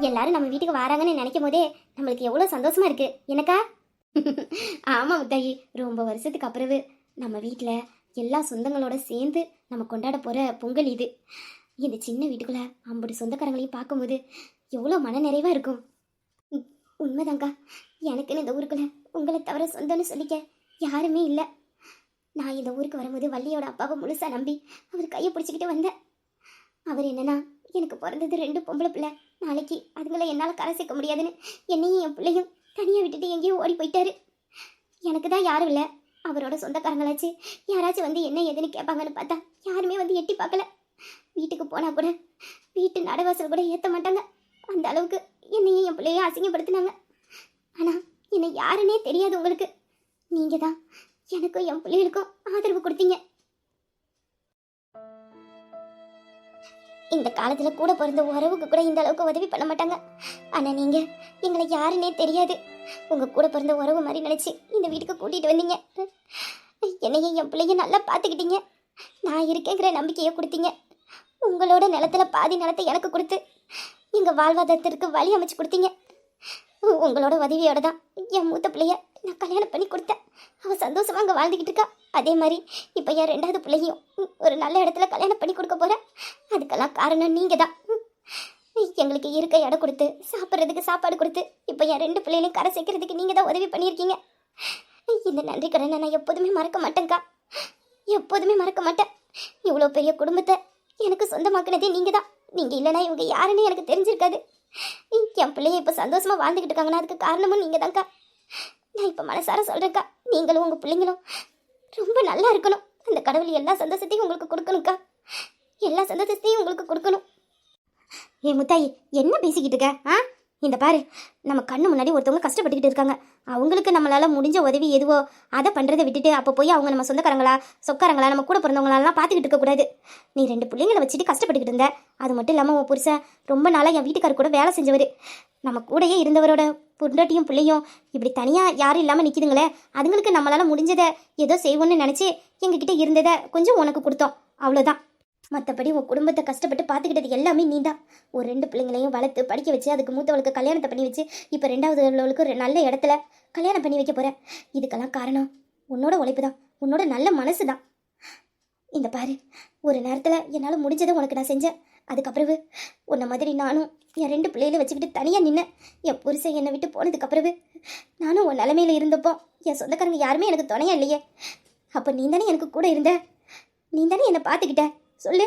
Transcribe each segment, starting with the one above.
எல்லாரும் நம்ம வீட்டுக்கு வராங்கன்னு நினைக்கும் போதே நம்மளுக்கு எவ்வளோ சந்தோஷமா இருக்கு எனக்கா. ஆமாம் முத்தாயி, ரொம்ப வருஷத்துக்கு அப்புறவு நம்ம வீட்டில் எல்லா சொந்தங்களோட சேர்ந்து நம்ம கொண்டாட போகிற பொங்கல் இது. இந்த சின்ன வீட்டுக்குள்ளே ஐம்பது சொந்தக்காரங்களையும் பார்க்கும்போது எவ்வளோ மன நிறைவாக இருக்கும். உண்மைதாங்க்கா, எனக்குன்னு இந்த ஊருக்குள்ளே உங்களை தவிர சொந்தம்னு சொல்லிக்க யாருமே இல்லை. நான் இந்த ஊருக்கு வரும்போது வள்ளியோட அப்பாவை முழுசாக நம்பி அவர் கையை பிடிச்சிக்கிட்டு வந்தேன். அவர் என்னன்னா, எனக்கு பிறந்தது 2 பொம்பளை பிள்ளை, நாளைக்கு அதுங்களை என்னால் கரை சேர்க்க முடியாதுன்னு என்னையும் என் பிள்ளையும் தனியாக விட்டுட்டு எங்கேயும் ஓடி போயிட்டாரு. எனக்கு தான் யாரும் இல்லை. அவரோட சொந்தக்காரங்களாச்சு யாராச்சும் வந்து என்ன ஏதுன்னு கேட்பாங்கன்னு பார்த்தா யாருமே வந்து எட்டி பார்க்கல. வீட்டுக்கு போனால் கூட வீட்டு நடவாசல் கூட ஏற்ற மாட்டாங்க. அந்த அளவுக்கு என்னையும் என் பிள்ளையும் அசிங்கப்படுத்தினாங்க. ஆனால் என்னை யாருன்னே தெரியாது உங்களுக்கு. நீங்கள் தான் எனக்கும் என் பிள்ளைகளுக்கும் ஆதரவு கொடுத்தீங்க. இந்த காலத்துல கூட பிறந்த உறவுக்கு கூட இந்த அளவுக்கு உதவி பண்ண மாட்டாங்க. ஆனா நீங்க எங்களை யாருன்னே தெரியாது, உங்க கூட பிறந்த உறவு மாதிரி நினைச்சு இந்த வீட்டுக்கு கூட்டிட்டு வந்தீங்க. என்னையும் என் பிள்ளைங்க நல்லா பார்த்துக்கிட்டீங்க. நான் இருக்கேங்கிற நம்பிக்கையை கொடுத்தீங்க. உங்களோட நிலத்துல பாதி நிலத்தை எனக்கு கொடுத்து எங்க வாழ்வாதாரத்திற்கு வழி அமைச்சு கொடுத்தீங்க. உங்களோட உதவியோட தான் என் மூத்த பிள்ளைய நான் கல்யாணம் பண்ணி கொடுத்தேன். அவள் சந்தோஷமா அங்கே வாழ்ந்துக்கிட்டு இருக்கா. அதே மாதிரி இப்போ என் 2வது பிள்ளையும் ஒரு நல்ல இடத்துல கல்யாணம் பண்ணி கொடுக்க போகிறேன். அதுக்கெல்லாம் காரணம் நீங்கள் தான். எங்களுக்கு இருக்க இடம் கொடுத்து சாப்பிட்றதுக்கு சாப்பாடு கொடுத்து இப்போ என் 2 பிள்ளைகளையும் கரை சேர்க்கறதுக்கு நீங்கள் தான் உதவி பண்ணியிருக்கீங்க. இந்த நன்றி கடனை நான் எப்போதுமே மறக்க மாட்டேங்க்கா, எப்போதுமே மறக்க மாட்டேன். இவ்வளோ பெரிய குடும்பத்தை எனக்கு சொந்தமாக்குனதே நீங்கள் தான். நீங்கள் இல்லைன்னா இவங்க யாருன்னு எனக்கு தெரிஞ்சிருக்காது. என் பிள்ளைய இப்போ சந்தோஷமாக வாழ்ந்துக்கிட்டு இருக்காங்கன்னா அதுக்கு காரணமும் நீங்கள் தான்க்கா. நான் இப்போ மனசார சொல்கிறேன்க்கா, நீங்களும் உங்கள் பிள்ளைங்களும் ரொம்ப நல்லா இருக்கணும். அந்த கடவுள் எல்லா சந்தோஷத்தையும் உங்களுக்கு கொடுக்கணும்க்கா, எல்லா சந்தோஷத்தையும் உங்களுக்கு கொடுக்கணும். ஏ முத்தாயி, என்ன பேசிக்கிட்டு இருக்க? இந்த பாரு, நம்ம கண்ணு முன்னாடி ஒருத்தவங்க கஷ்டப்பட்டுக்கிட்டு இருக்காங்க. அவங்களுக்கு நம்மளால் முடிஞ்ச உதவி எதுவோ அதை பண்ணுறதை விட்டுட்டு அப்போ போய் அவங்க நம்ம சொந்தக்காரங்களா சொக்காரங்களா நம்ம கூட பிறந்தவங்களெல்லாம் பார்த்துக்கிட்டு இருக்கக்கூடாது. நீ 2 பிள்ளைங்களை வச்சுட்டு கஷ்டப்பட்டுக்கிட்டு இருந்த. அது மட்டும் இல்லாமல் உன் புருஷன் ரொம்ப நாளாக என் வீட்டுக்காரர் கூட வேலை செஞ்சவர். நம்ம கூடயே இருந்தவரோட பொண்டாட்டியும் பிள்ளையும் இப்படி தனியாக யாரும் இல்லாமல் நிற்கிதுங்களே, அதுங்களுக்கு நம்மளால் முடிஞ்சதை ஏதோ செய்வோன்னு நினச்சி எங்ககிட்ட இருந்ததை கொஞ்சம் உனக்கு கொடுத்தோம், அவ்வளோதான். மற்றபடி உன் குடும்பத்தை கஷ்டப்பட்டு பார்த்துக்கிட்டது எல்லாமே நீ தான். ஒரு 2 பிள்ளைங்களையும் வளர்த்து படிக்க வச்சு அதுக்கு மூத்தவளுக்கு கல்யாணத்தை பண்ணி வச்சு இப்போ 2வது உள்ளவளுக்கு ஒரு நல்ல இடத்துல கல்யாணம் பண்ணி வைக்க போகிற. இதுக்கெல்லாம் காரணம் உன்னோட உழைப்பு தான், உன்னோட நல்ல மனசு தான். இந்த பாரு, ஒரு நேரத்தில் என்னால் முடிஞ்சதை உனக்கு நான் செஞ்சேன். அதுக்கப்புறவு உன்னை மாதிரி நானும் என் 2 பிள்ளைகளை வச்சுக்கிட்டு தனியாக நின்னேன். என் புருஷன் என்னை விட்டு போனதுக்கப்புறவு நானும் உன் நிலைமையில் இருந்தப்போ என் சொந்தக்காரங்க யாருமே எனக்கு துணையா இல்லையே. அப்போ நீ தானே எனக்கு கூட இருந்த, நீ தானே என்னை பார்த்துக்கிட்ட. சொல்லு,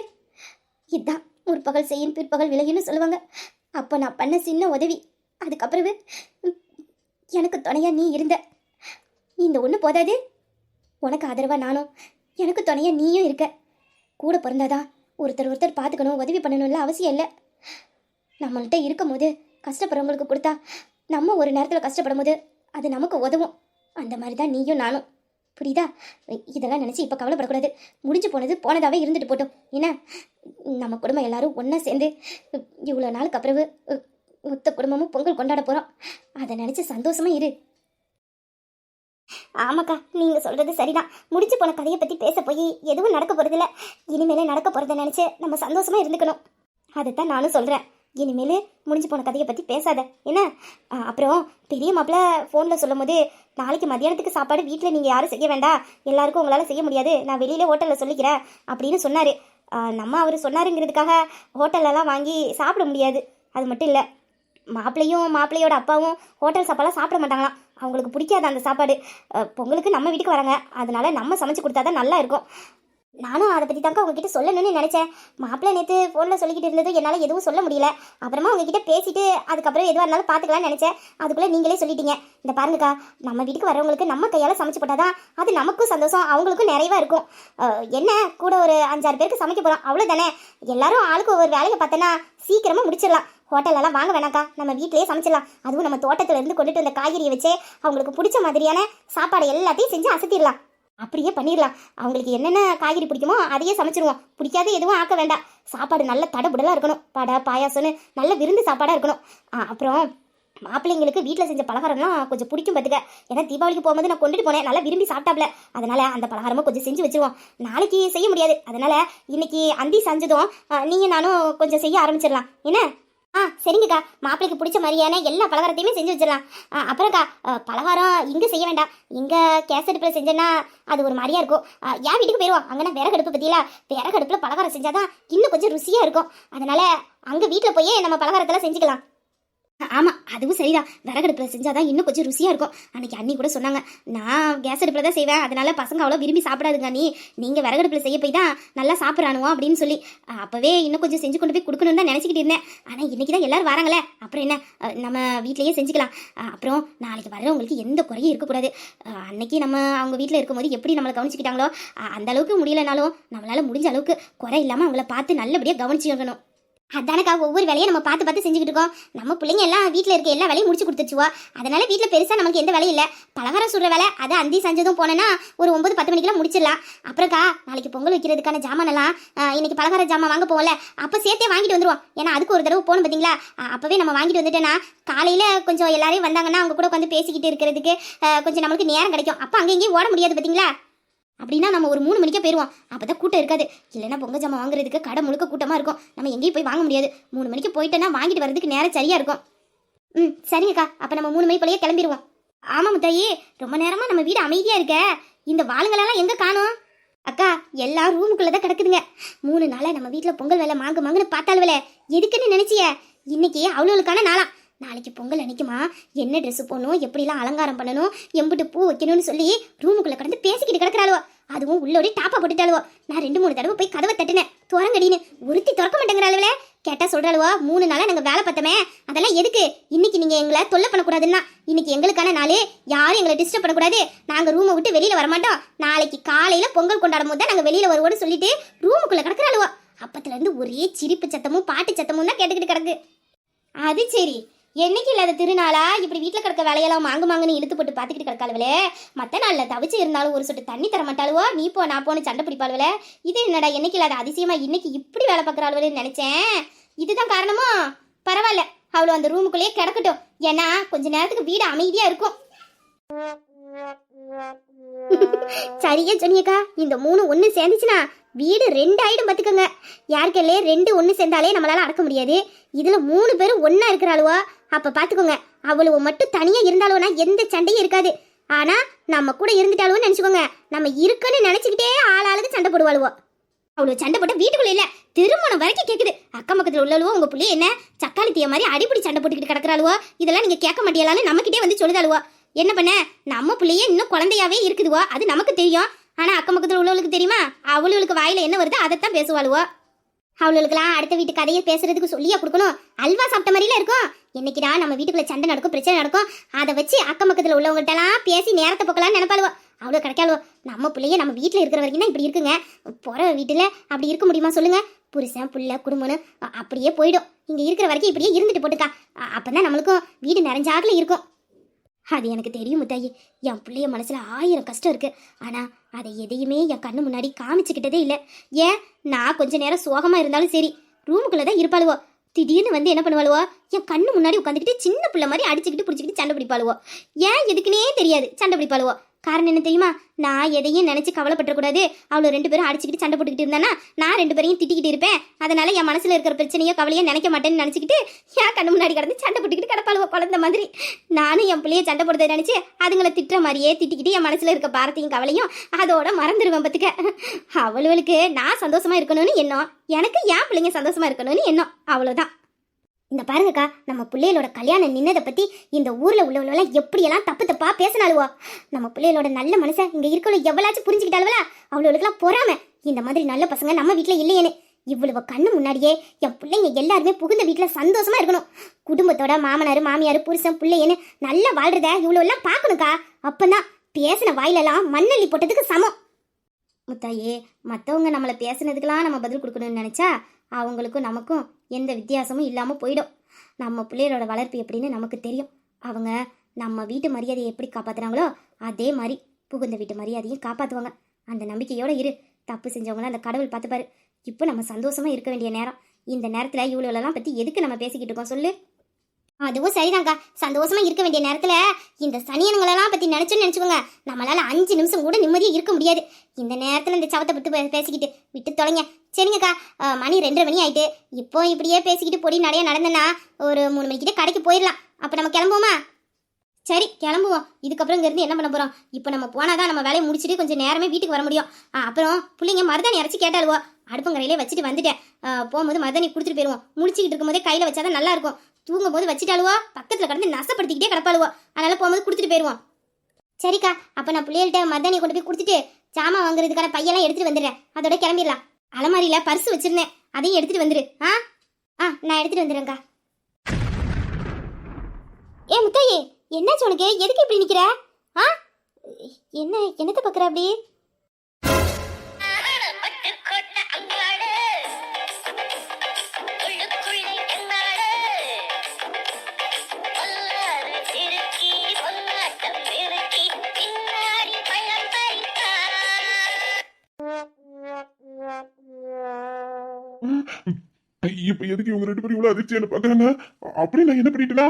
இதுதான் முற்பகல் செய்யும் பிற்பகல் விலகின்னு சொல்லுவாங்க. அப்போ நான் பண்ண சின்ன உதவி. அதுக்கப்புறவு எனக்கு துணையா நீ இருந்த. இந்த ஒன்று போதாது, உனக்கு ஆதரவாக நானும், எனக்கு துணையா நீயும் இருக்க. கூட பிறந்தாதான் ஒருத்தர் பார்த்துக்கணும் உதவி பண்ணணும்ல அவசியம் இல்லை. நம்மள்கிட்ட இருக்கும் போது கஷ்டப்படுறவங்களுக்கு கொடுத்தா நம்ம ஒரு நேரத்தில் கஷ்டப்படும் போது அது நமக்கு உதவும். அந்த மாதிரி தான் நீயும் நானும், புரியுதா? இதெல்லாம் நினச்சி இப்போ கவலைப்படக்கூடாது. முடிஞ்சு போனது போனதாகவே இருந்துட்டு போட்டோம். ஏன்னா நம்ம குடும்பம் எல்லாரும் ஒன்றா சேர்ந்து இவ்வளோ நாளுக்கு அப்புறவு மொத்த குடும்பமும் பொங்கல் கொண்டாட போகிறோம். அதை நினச்சி சந்தோஷமா இரு. ஆமாக்கா, நீங்கள் சொல்கிறது சரிதான். முடிச்சு போன கதையை பற்றி பேச போய் எதுவும் நடக்க போகிறதில்ல. இனிமேலே நடக்க போகிறத நினச்சி நம்ம சந்தோஷமாக இருந்துக்கணும். அதைத்தான் நானும் சொல்கிறேன். இனிமேல் முடிஞ்சு போன கதையை பற்றி பேசாத என்ன. அப்புறம் பெரிய மாப்பிள்ளை ஃபோனில் சொல்லும் போது நாளைக்கு மதியானத்துக்கு சாப்பாடு வீட்டில் நீங்கள் யாரும் செய்ய வேண்டாம், எல்லாருக்கும் உங்களால் செய்ய முடியாது, நான் வெளியிலே ஹோட்டலில் சொல்லிக்கிறேன் அப்படின்னு சொன்னார். நம்ம அவர் சொன்னாருங்கிறதுக்காக ஹோட்டல்லலாம் வாங்கி சாப்பிட முடியாது. அது மட்டும் இல்லை, மாப்பிள்ளையோட அப்பாவும் ஹோட்டல் சாப்பாடெலாம் சாப்பிட மாட்டாங்களாம். அவங்களுக்கு பிடிக்காது அந்த சாப்பாடு. பொங்கலுக்கு நம்ம வீட்டுக்கு வராங்க, அதனால நம்ம சமைச்சு கொடுத்தா தான் நல்லா இருக்கும். நானும் அதை பற்றி தாங்க உங்ககிட்ட சொல்லணும்னு நினச்சேன். மாப்பிள்ளை நேற்று ஃபோனில் சொல்லிக்கிட்டு இருந்தது என்னால் எதுவும் சொல்ல முடியல. அப்புறமா உங்ககிட்ட பேசிட்டு அதுக்கப்புறம் எதுவாக இருந்தாலும் பார்த்துக்கலாம்னு நினச்சேன். அதுக்குள்ளே நீங்களே சொல்லிட்டீங்க. இந்த பாருங்கக்கா, நம்ம வீட்டுக்கு வரவங்களுக்கு நம்ம கையால் சமைச்சு போட்டால் தான் அது நமக்கும் சந்தோஷம், அவங்களுக்கும் நிறைவாக இருக்கும். என்ன கூட ஒரு 5-6 பேருக்கு சமைக்க போகிறோம், அவ்வளோதானே. எல்லாரும் ஆளுக்கு ஒவ்வொரு வேலையை பார்த்தோன்னா சீக்கிரமாக முடிச்சிடலாம். ஹோட்டலெல்லாம் வாங்க வேணாக்கா, நம்ம வீட்டிலேயே சமைச்சிடலாம். அதுவும் நம்ம தோட்டத்தில் இருந்து கொண்டுட்டு வந்த காய்கறியை வச்சே அவங்களுக்கு பிடிச்ச மாதிரியான சாப்பாடு எல்லாத்தையும் செஞ்சு அசத்திடலாம். அப்படியே பண்ணிடலாம். அவங்களுக்கு என்னென்ன காய்கறி பிடிக்குமோ அதையே சமைச்சிருவோம். பிடிக்காத எதுவும் ஆக்க வேண்டாம். சாப்பாடு நல்ல தடபுடலாக இருக்கணும். படை பாயாசம்னு நல்ல விருந்து சாப்பாடாக இருக்கணும். அப்புறம் மாப்பிள்ளைங்களுக்கு வீட்டில் செஞ்ச பலகாரம்லாம் கொஞ்சம் பிடிக்கும் பார்த்துக்க. ஏன்னா தீபாவளிக்கு போகும்போது நான் கொண்டுட்டு போனேன், நல்லா விரும்பி சாப்பிட்டாப்ல. அதனால் அந்த பலகாரமும் கொஞ்சம் செஞ்சு வச்சுருவோம். நாளைக்கு செய்ய முடியாது, அதனால் இன்னைக்கு அந்தி செஞ்சதும் நீங்கள் நானும் கொஞ்சம் செய்ய ஆரம்பிச்சிடலாம் என்ன. சரிங்கக்கா, மாப்பிளைக்கு பிடிச்ச மாதிரியான எல்லா பலகாரத்தையுமே செஞ்சு வச்சிடலாம். அப்புறம்க்கா, பலகாரம் இங்கே செய்ய வேண்டாம். இங்கே கேஸ் அடுப்பில் செஞ்சேன்னா அது ஒரு மாதிரியா இருக்கும். என் வீட்டுக்கு போயிடுவோம். அங்கன்னா விறகடுப்பு பற்றியில விறகடுப்பில் பலகாரம் செஞ்சாதான் இன்னும் கொஞ்சம் ருசியாக இருக்கும். அதனால அங்கே வீட்டில் போய் நம்ம பலகாரத்தெல்லாம் செஞ்சுக்கலாம். ஆமாம், அதுவும் சரிதான். விறகடுப்பில் செஞ்சாதான் இன்னும் கொஞ்சம் ருசியாக இருக்கும். அன்னைக்கு அண்ணி கூட சொன்னாங்க, நான் கேஸ் அடுப்பில் தான் செய்வேன், அதனால பசங்க அவ்வளோ விரும்பி சாப்பிடாதுங்க. நீங்கள் விறகடுப்பில் செய்ய போய் தான் நல்லா சாப்பிட்றானுவோம் அப்படின்னு சொல்லி அப்போவே இன்னும் கொஞ்சம் செஞ்சு கொண்டு போய் கொடுக்கணும்னு தான் நினச்சிக்கிட்டு இருந்தேன். ஆனால் இன்றைக்கி தான் எல்லோரும் வராங்களே, அப்புறம் என்ன, நம்ம வீட்டிலேயே செஞ்சுக்கலாம். அப்புறம் நாளைக்கு வர்றவங்களுக்கு எந்த குறையும் இருக்கக்கூடாது. அன்னைக்கு நம்ம அவங்க வீட்டில் இருக்கும்போது எப்படி நம்மளை கவனிச்சுக்கிட்டாங்களோ அந்த அளவுக்கு முடியலைனாலும் நம்மளால் முடிஞ்ச அளவுக்கு குறை இல்லாமல் அவங்கள பார்த்து நல்லபடியாக கவனிச்சுக்கணும். அதானக்கா, ஒவ்வொரு வேலையும் நம்ம பார்த்து பார்த்து செஞ்சுக்கிட்டு இருக்கோம். நம்ம பிள்ளைங்க எல்லாம் வீட்டில் இருக்க எல்லா வேலையும் முடிச்சு கொடுத்துச்சுவா. அதனால வீட்டில் பெருசாக நமக்கு எந்த வேலையும் இல்லை. பலகாரம் சுடுற வேலை அதை அந்தி செஞ்சதும் போனேன்னா ஒரு 9-10 மணிக்கெல்லாம் முடிச்சிடலாம். அப்புறம்க்கா, நாளைக்கு பொங்கல் வைக்கிறதுக்கான ஜாமானெல்லாம் இன்னைக்கு பலகார ஜாமான் வாங்க போகல, அப்போ சேர்த்தே வாங்கிட்டு வந்துடுவோம். ஏன்னா அதுக்கு ஒரு தடவை போகணும் பார்த்தீங்களா, அப்போவே நம்ம வாங்கிட்டு வந்துட்டேன்னா காலையில் கொஞ்சம் எல்லாரையும் வந்தாங்கன்னா அவங்க கூட உட்காந்து பேசிக்கிட்டு இருக்கிறதுக்கு கொஞ்சம் நம்மளுக்கு நேரம் கிடைக்கும். அப்போ அங்கே இங்கேயும் ஓட முடியாது பார்த்தீங்களா. அப்படின்னா நம்ம ஒரு 3 மணிக்கே போயிடுவோம். அப்போ தான் கூட்டம் இருக்காது. இல்லைன்னா பொங்கல் ஜாமான் வாங்குறதுக்கு கடை முழுக்க கூட்டமாக இருக்கும். நம்ம எங்கேயும் போய் வாங்க முடியாது. 3 மணிக்கு போயிட்டோன்னா வாங்கிட்டு வரதுக்கு நேரம் சரியாக இருக்கும். சரிங்கக்கா, அப்போ நம்ம 3 மணி போலயே கிளம்பிடுவோம். ஆமாம் முத்தாயி, ரொம்ப நேரமாக நம்ம வீடு அமைதியாக இருக்க. இந்த வாளுங்களெல்லாம் எங்கே காணோம்? அக்கா, எல்லாம் ரூமுக்குள்ளே தான் கிடக்குதுங்க. 3 நாளாக நம்ம வீட்டில் பொங்கல் வேலை மாங்குன்னு பார்த்தாலுவலே, எதுக்குன்னு நினச்சிய? இன்னைக்கு அவ்வளோவுக்கான நாளாம். நாளைக்கு பொங்கல் அன்னைக்குமா என்ன ட்ரெஸ் போடணும், எப்படிலாம் அலங்காரம் பண்ணணும், எம்பிட்டு பூ வைக்கணும்னு சொல்லி ரூமுக்குள்ளே கிடந்து பேசிக்கிட்டு கிடக்குறாளுவோ. அதுவும் உள்ளோடி டாப்பா போட்டுட்டாளுவோ. நான் 2-3 தடவை போய் கதவை தட்டினேன், துறங்கடின்னு. ஒருத்தி திறக்க மாட்டேங்கிறாளுவலே. கேட்டா சொல்றாளுவோ, 3 நாளா நாங்கள் வேலை பார்த்தோமே, அதெல்லாம் எதுக்கு? இன்னைக்கு நீங்க எங்களை தொல்லை பண்ணக்கூடாதுன்னா, இன்னைக்கு எங்களுக்கான நாள், யாரும் எங்களை டிஸ்டர்ப் பண்ணக்கூடாது, நாங்கள் ரூமை விட்டு வெளியில வரமாட்டோம், நாளைக்கு காலையில பொங்கல் கொண்டாடும் போது தான் நாங்கள் வெளியில வருவோம்னு சொல்லிட்டு ரூமுக்குள்ள கிடக்குறாளுவோ. அப்பத்துல இருந்து ஒரே சிரிப்பு சத்தமும் பாட்டு சத்தமும் தான் கேட்டுக்கிட்டு கிடக்கு. அது சரி, என்னைக்கு இல்லாத திருநாளா இப்படி வீட்டில் கிடக்க வேலையெல்லாம் மாங்குன்னு இழுத்து போட்டு பார்த்துக்கிட்டு கிடக்காளுவலே. மற்ற நாளில் தவிச்சு இருந்தாலும் ஒரு சொட்டு தண்ணி தர மாட்டாளுவோ, நீ போ நான் போன்னு சண்டை பிடிப்பாளுவலே. இது என்னடா என்னைக்கு இல்லாத அதிசயமா இன்னைக்கு இப்படி வேலை பார்க்குறாளுவலேன்னு நினைச்சேன். இதுதான் காரணமோ? பரவாயில்ல, அவ்வளோ அந்த ரூமுக்குள்ளேயே கிடக்கட்டும். ஏன்னா கொஞ்ச நேரத்துக்கு வீடு அமைதியா இருக்கும். சரியா சொன்னியக்கா, இந்த 3 ஒன்று சேர்ந்துச்சுன்னா வீடு 2 ஆயிடும் பார்த்துக்கோங்க. யாருக்கல்லே 2 ஒன்று சேர்ந்தாலே நம்மளால அடக்க முடியாது. இதுல 3 பேரும் ஒன்னா இருக்கிறாளுவோ. அப்ப பாத்துக்கோங்க, அவ்வளவு மட்டும் தனியா இருந்தாலும்னா எந்த சண்டையும் இருக்காது. ஆனா நம்ம கூட இருந்துட்டாலும்னு நினைச்சுக்கோங்க, நம்ம இருக்குன்னு நினைச்சுக்கிட்டே ஆளாளுக்கு சண்டை போடுவாளுவோ. அவ்வளவு சண்டை போட்ட வீட்டுக்குள்ள இல்ல, திருமணம் வரைக்கும் கேக்குது. அக்கம் பக்கத்துல உள்ளவோ உங்க புள்ளி என்ன சக்காளி தீய மாதிரி அடிப்படி சண்டை போட்டுக்கிட்டு கிடக்குறாளுவோ. இதெல்லாம் நீங்க கேட்க மாட்டியாலும் நம்ம கிட்டே வந்து சொல்லுதாளுவோ. என்ன பண்ண, நம்ம பிள்ளையே இன்னும் குழந்தையாவே இருக்குதுவோ, அது நமக்கு தெரியும். ஆனா அக்கம் பக்கத்துல உள்ளவளுக்கு தெரியுமா? அவளுக்கு வாயில என்ன வருதோ அதைத்தான் பேசுவாளுவோ. அவளுக்கெல்லாம் அடுத்த வீட்டு கதையை பேசுறதுக்கு சொல்லியா கொடுக்கணும்? அல்வா சாப்பிட்ட மாதிரில இருக்கும். என்னைக்குடா நம்ம வீட்டுக்குள்ள சண்டை நடக்கும், பிரச்சனை நடக்கும், அதை வச்சு அக்கம் பக்கத்துல உள்ளவங்ககிட்ட எல்லாம் பேசி நேரத்தை போக்கலான்னு நினைப்பாளுவோ. அவ்வளோ கிடைக்காளோ. நம்ம பிள்ளைய நம்ம வீட்டில் இருக்கிற வரைக்கும் தான் இப்படி இருக்குங்க. போகிற வீட்டில் அப்படி இருக்க முடியுமா சொல்லுங்க? புருஷன் புள்ள குடும்பம்னு அப்படியே போயிடும். இங்கே இருக்கிற வரைக்கும் இப்படியே இருந்துட்டு போட்டுக்கா. அப்போ தான் நம்மளுக்கும் வீடு நிறைஞ்சாக்கில் இருக்கும். அது எனக்கு தெரியும் முத்தாயி. என் பிள்ளைய மனசில் 1000 கஷ்டம் இருக்குது. ஆனால் அதை எதையுமே என் கண்ணு முன்னாடி காமிச்சுக்கிட்டதே இல்லை. ஏன், நான் கொஞ்ச நேரம் சோகமாக இருந்தாலும் சரி ரூமுக்குள்ளே தான் இருப்பாளுவோ. திடீர்னு வந்து என்ன பண்ணுவாளுவோ, என் கண்ணு முன்னாடி உட்காந்துக்கிட்டு சின்ன பிள்ளை மாதிரி அடிச்சுக்கிட்டு பிடிச்சிக்கிட்டு சண்டை பிடிப்பாளுவோ. ஏன் எதுக்குன்னே தெரியாது சண்டை பிடிப்பாளுவோ. காரணம் என்ன தெரியுமா? நான் எதையும் நினச்சி கவலைப்பட்டுறக்கூடாது. அவ்வளோ 2 பேரும் அடிச்சுக்கிட்டு சண்டை போட்டுக்கிட்டு இருந்தானா நான் 2 பேரையும் திட்டிக்கிட்டு இருப்பேன். அதனால என் மனசில் இருக்கிற பிரச்சனையோ கவலையோ நினைக்க மாட்டேன்னு நினச்சிக்கிட்டு என் கண்ணு முன்னாடி கிடந்து சண்டை போட்டுக்கிட்டு கிடப்பாளுவோ குழந்தை மாதிரி. நானும் என் பிள்ளைய சண்டை போடுறதை நினச்சி அதுங்களை திட்டுற மாதிரியே திட்டிக்கிட்டு என் மனசில் இருக்க பாரத்தையும் கவலையும் அதோட மறந்துடுவேன் பார்த்துக்க. அவளுக்கு நான் சந்தோஷமா இருக்கணும்னு எண்ணம், எனக்கு என் பிள்ளைங்க சந்தோஷமா இருக்கணும்னு எண்ணம், அவ்வளோதான். இந்த பாருங்கக்கா, நம்ம பிள்ளைகளோட கல்யாணம் நின்னதை பற்றி இந்த ஊரில் உள்ளவங்களெல்லாம் எப்படியெல்லாம் தப்பு தப்பாக பேசினாலுவோ. நம்ம பிள்ளைகளோட நல்ல மனசை இங்கே இருக்கவளோ எவ்வளாச்சும் புரிஞ்சுக்கிட்டாலுவலா. அவ்வளோக்கெல்லாம் பொறாம இந்த மாதிரி நல்ல பசங்க நம்ம வீட்டில் இல்லையேன்னு. இவ்வளவு கண்ணு முன்னாடியே என் பிள்ளைங்க எல்லாருமே புகுந்த வீட்டில் சந்தோஷமா இருக்கணும். குடும்பத்தோட மாமனார் மாமியார் புருஷன் பிள்ளைன்னு நல்லா வாழ்றத இவ்வளோ எல்லாம் பார்க்கணுக்கா. அப்பந்தான் பேசின வாயிலெல்லாம் மண்ணள்ளி போட்டதுக்கு சமம். முத்தாயே, மற்றவங்க நம்மளை பேசுனதுக்கெல்லாம் நம்ம பதில் கொடுக்கணும்னு நினச்சா அவங்களுக்கும் நமக்கும் எந்த வித்தியாசமும் இல்லாமல் போயிடும். நம்ம பிள்ளைகளோட வளர்ப்பு எப்படின்னு நமக்கு தெரியும். அவங்க நம்ம வீட்டு மரியாதையை எப்படி காப்பாற்றுறாங்களோ அதே மாதிரி புகுந்த வீட்டு மரியாதையும் காப்பாற்றுவாங்க. அந்த நம்பிக்கையோடு இரு. தப்பு செஞ்சவங்களாம் அந்த கடவுள் பார்த்துப்பாரு. இப்போ நம்ம சந்தோஷமாக இருக்க வேண்டிய நேரம். இந்த நேரத்தில் இவ்வளோலாம் பற்றி எதுக்கு நம்ம பேசிக்கிட்டு இருக்கோம் சொல்லு? அதுவும் சரிதான்க்கா. சந்தோஷமா இருக்க வேண்டிய நேரத்துல இந்த சனியனுங்களெல்லாம் பத்தி நினைச்சோன்னு நம்மளால 5 நிமிஷம் கூட நிம்மதியா இருக்க முடியாது. இந்த நேரத்துல இந்த சவத்தை பத்தி பேசிக்கிட்டு விட்டு தொலைங்க. சரிங்கக்கா, மணி 2:30 மணி ஆயிட்டு. இப்போ இப்படியே பேசிக்கிட்டு பொடி நிறைய நடந்தேன்னா ஒரு 3 மணிக்கிட்ட கடைக்கு போயிடலாம். அப்ப நம்ம கிளம்புவோமா? சரி கிளம்புவோம். இதுக்கப்புறம் இருந்து என்ன பண்ண போறோம்? இப்போ நம்ம போனாதான் நம்ம வேலையை முடிச்சுட்டு கொஞ்சம் நேரமே வீட்டுக்கு வர முடியும். அப்புறம் பிள்ளைங்க மருதாணி அரைச்சி கேட்டாலுவோ, அடுப்பங்கரையிலே வச்சுட்டு வந்துட்டேன். போகும்போது மருதாணி கொடுத்துட்டு போயிடுவோம். முடிச்சுக்கிட்டு இருக்கும்போதே கையில வச்சாதான் நல்லா இருக்கும். தூங்கும் போது வச்சுட்டாலுவோ பக்கத்துல கடந்து நசப்படுத்திக்கிட்டே கிடப்பாளுவோ. அதனால போகும்போது கொடுத்துட்டு போயிடுவோம். சரிக்கா, அப்ப நான் பிள்ளைகள்கிட்ட மருதாணியை கொண்டு போய் கொடுத்துட்டு ஜாமான் வாங்குறதுக்கான பையெல்லாம் எடுத்துட்டு வந்துடுறேன். அதோட கிளம்பிடலாம். அலமாரியில பர்ஸ் வச்சிருந்தேன், அதையும் எடுத்துட்டு வந்துரு. நான் எடுத்துட்டு வந்துடுறேன்க்கா. முத்தாயி, என்னாச்சு உனக்கு? எதுக்கு இப்படி நிக்கிற? என்னத்தை பாக்குற அப்படி? இப்ப எதுக்கு இவங்க 2 பேரும் இவ்வளவு அதிர்ச்சியான பாக்குறாங்க? அப்படி நான் என்ன பண்ணிட்டேன்னா,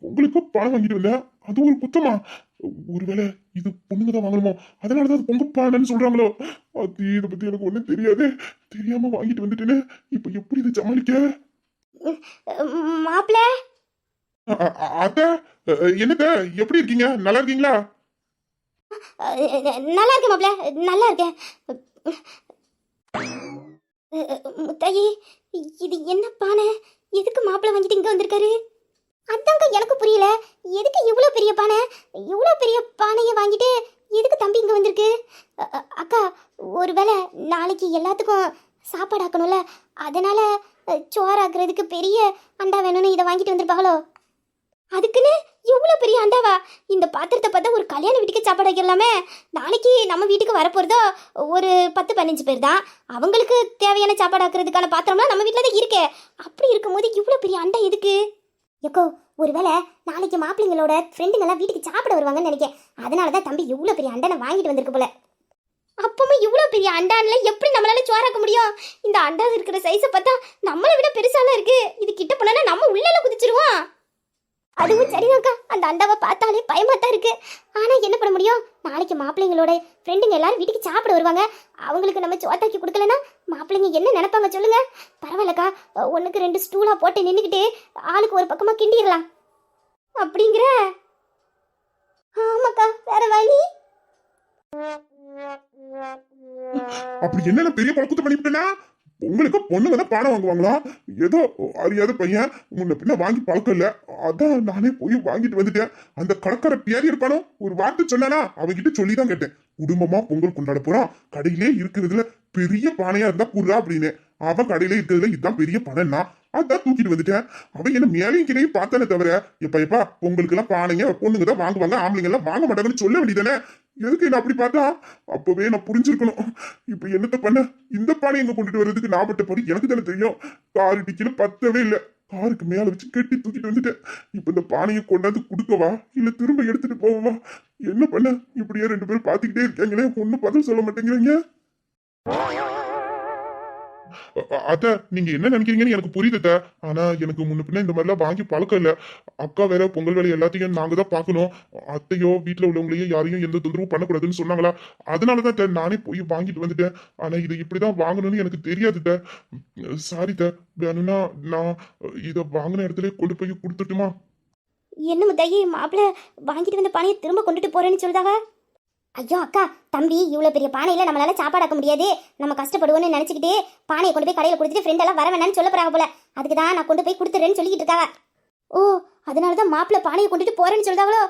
உங்களுக்கு பணம் வாங்கிட்டு வந்தேன். அது ஒரு குத்தமா? ஒருவேளை இது பொண்ணுங்க தான் வாங்கணுமோ, அதனாலதான் அது பொங்க பானன்னு சொல்றாங்களோ? அது இதை பத்தி எனக்கு ஒண்ணும் தெரியாது. தெரியாம வாங்கிட்டு வந்துட்டேன்னு இப்ப எப்படி இதை சமாளிக்க? மாப்பிள்ள, அத்த, என்னத்த, எப்படி இருக்கீங்க? நல்லா இருக்கீங்களா? நல்லா இருக்கேன் மாப்பிள்ள, நல்லா இருக்கேன். முத்தாயி, இது என்ன பானை? எதுக்கு மாப்பிள்ள வாங்கிட்டு இங்க வந்திருக்காரு? அதாங்க எனக்கு புரியல. எதுக்கு இவ்வளோ பெரிய பானை? இவ்வளோ பெரிய பானையை வாங்கிட்டு எதுக்கு தம்பி இங்க வந்திருக்கு? அக்கா, ஒருவேளை நாளைக்கு எல்லாத்துக்கும் சாப்பாடு ஆக்கணும்ல, அதனால சோறு ஆக்குறதுக்கு பெரிய அண்டா வேணும்னு இதை வாங்கிட்டு வந்திருப்பாங்களோ? அதுக்குன்னு இவ்வளோ பெரிய அண்டாவா? இந்த பாத்திரத்தை பார்த்தா ஒரு கல்யாண வீட்டுக்கு சாப்பாடு வைக்கலாமே. நாளைக்கு நம்ம வீட்டுக்கு வரப்போறதோ ஒரு 10-15 பேர் தான். அவங்களுக்கு தேவையான சாப்பாடு ஆக்குறதுக்கான பாத்திரம்லாம் நம்ம வீட்டில் தான் இருக்கே. அப்படி இருக்கும்போது இவ்வளோ பெரிய அண்டா எதுக்கு? எக்கோ, ஒருவேளை நாளைக்கு மாப்பிள்ளைங்களோட ஃப்ரெண்டுங்கெல்லாம் வீட்டுக்கு சாப்பிட வருவாங்கன்னு நினைக்கிறேன். அதனால தான் தம்பி இவ்வளோ பெரிய அண்டனை வாங்கிட்டு வந்திருக்கு போல. அப்பமா இவ்வளோ பெரிய அண்டான்ல எப்படி நம்மளால சோறாக்க முடியும்? இந்த அண்டா இருக்கிற சைஸை பார்த்தா நம்மளை விட பெருசாலாம் இருக்கு. இது கிட்ட போனா நம்ம உள்ளே குதிச்சிருவோம். அதுவும் சரிதான்க்கா, அந்த அண்டாவை பார்த்தாலே பயமா தான் இருக்கு. ஆனா என்ன பண்ண முடியும்? நாளைக்கு மாப்பிள்ளைங்களோட ஃப்ரெண்டுங்க எல்லாரும் வீட்டுக்கு சாப்பிட வருவாங்க. அவங்களுக்கு நம்ம சோத்தாக்கி கொடுக்கலன்னா மாப்பிள்ளைங்க என்ன நினைப்பாங்க சொல்லுங்க? பரவாயில்லக்கா, 1க்கு 2 ஸ்டூலா போட்டு நின்றுக்கிட்டு ஆளுக்கு ஒரு பக்கமா கிண்டிடலாம். அப்படிங்கிற? ஆமாக்கா, வேற வழி. அப்படி என்ன பெரிய பழக்கத்தை பண்ணிவிட்டேன்னா, உங்களுக்கு பொண்ணுங்க தான் பானம் வாங்குவாங்களா? ஏதோ அறியாத பையன், முன்ன பின்ன வாங்கி பழக்கம் இல்ல, அதான் நானே போய் வாங்கிட்டு வந்துட்டேன். அந்த கடைக்கார பியாரி இருப்பானோ, ஒரு வார்த்தை சொன்னானா, அவகிட்ட சொல்லிதான் கேட்டேன். குடும்பமா பொங்கல் கொண்டாட போறோம், கடையிலே இருக்கிறதுல பெரிய பானையா இருந்தா குடுறா அப்படின்னு. அவன் கடையில இருக்கிறதுல இதுதான் பெரிய பணம்னா, அதான் தூக்கிட்டு வந்துட்டேன். அவன் என்ன மேலையும் கீழையும் பார்த்தானே தவிர, எப்பா பொங்கலுக்கு எல்லாம் பானைங்க பொண்ணுங்க தான் வாங்குவாங்க, ஆம்பளைங்க எல்லாம் வாங்க மாட்டாங்கன்னு சொல்ல வேண்டியதானே? எதுக்கு என்ன அப்படி பார்த்தா? அப்பவே நான் புரிஞ்சிருக்கணும். இப்ப என்னத்த பண்ண? இந்த பானை எங்க கொண்டுட்டு வர்றதுக்கு நான் பட்ட படி எனக்கு தானே தெரியும். காரு டிக்கில பத்தவே இல்லை, காருக்கு மேல வச்சு கட்டி தூக்கிட்டு வந்துட்டேன். இப்ப இந்த பானையை கொண்டாந்து கொடுக்கவா இல்ல திரும்ப எடுத்துட்டு போவா? என்ன பண்ண? இப்படியே 2 பேரும் பாத்துக்கிட்டே இருக்காங்களே, ஒன்னும் பதில் சொல்ல மாட்டேங்கிறீங்க. அத்த, நீங்க என்ன நினைக்கிறீங்கன்னு எனக்கு புரியுது. ஆனா எனக்கு முன்ன பின்ன இந்த மாதிரிலாம் வாங்கி பழக்கம் இல்ல. அக்கா வேற பொங்கல் வேலை எல்லாத்தையும் நாங்க தான் பாக்கணும். அத்தையோ வீட்டுல உள்ளவங்களையும் யாரையும் எந்த தொந்தரவும் பண்ணக்கூடாதுன்னு சொன்னாங்களா, அதனாலதான் நானே போய் வாங்கிட்டு வந்துட்டேன். ஆனா இது இப்படிதான் வாங்கணும்னு எனக்கு தெரியாது. சாரி வேணும்னா நான் இத வாங்கின இடத்துல கொண்டு போய் கொடுத்துட்டுமா? என்ன முத்தாயி, மாப்பிள்ள வாங்கிட்டு வந்த பானையை திரும்ப கொண்டுட்டு போறேன்னு சொல்லுதாங்க. ஐயோ அக்கா, தம்பி இவ்வளோ பெரிய பானையில் நம்மளால சாப்பாடாக்க முடியாது, நம்ம கஷ்டப்படுவோன்னு நினச்சிக்கிட்டு பானையை கொண்டு போய் கடையில் கொடுத்துட்டு ஃப்ரெண்ட் எல்லாம் வர வேணான்னு சொல்ல போறாங்க போல. அதுக்கு தான் நான் கொண்டு போய் கொடுத்துறேன்னு சொல்லிக்கிட்டு இருக்காங்க. ஓ, அதனால தான் மாப்பிள்ள பானையை கொண்டுட்டு போறேன்னு சொல்லுதாங்களோ?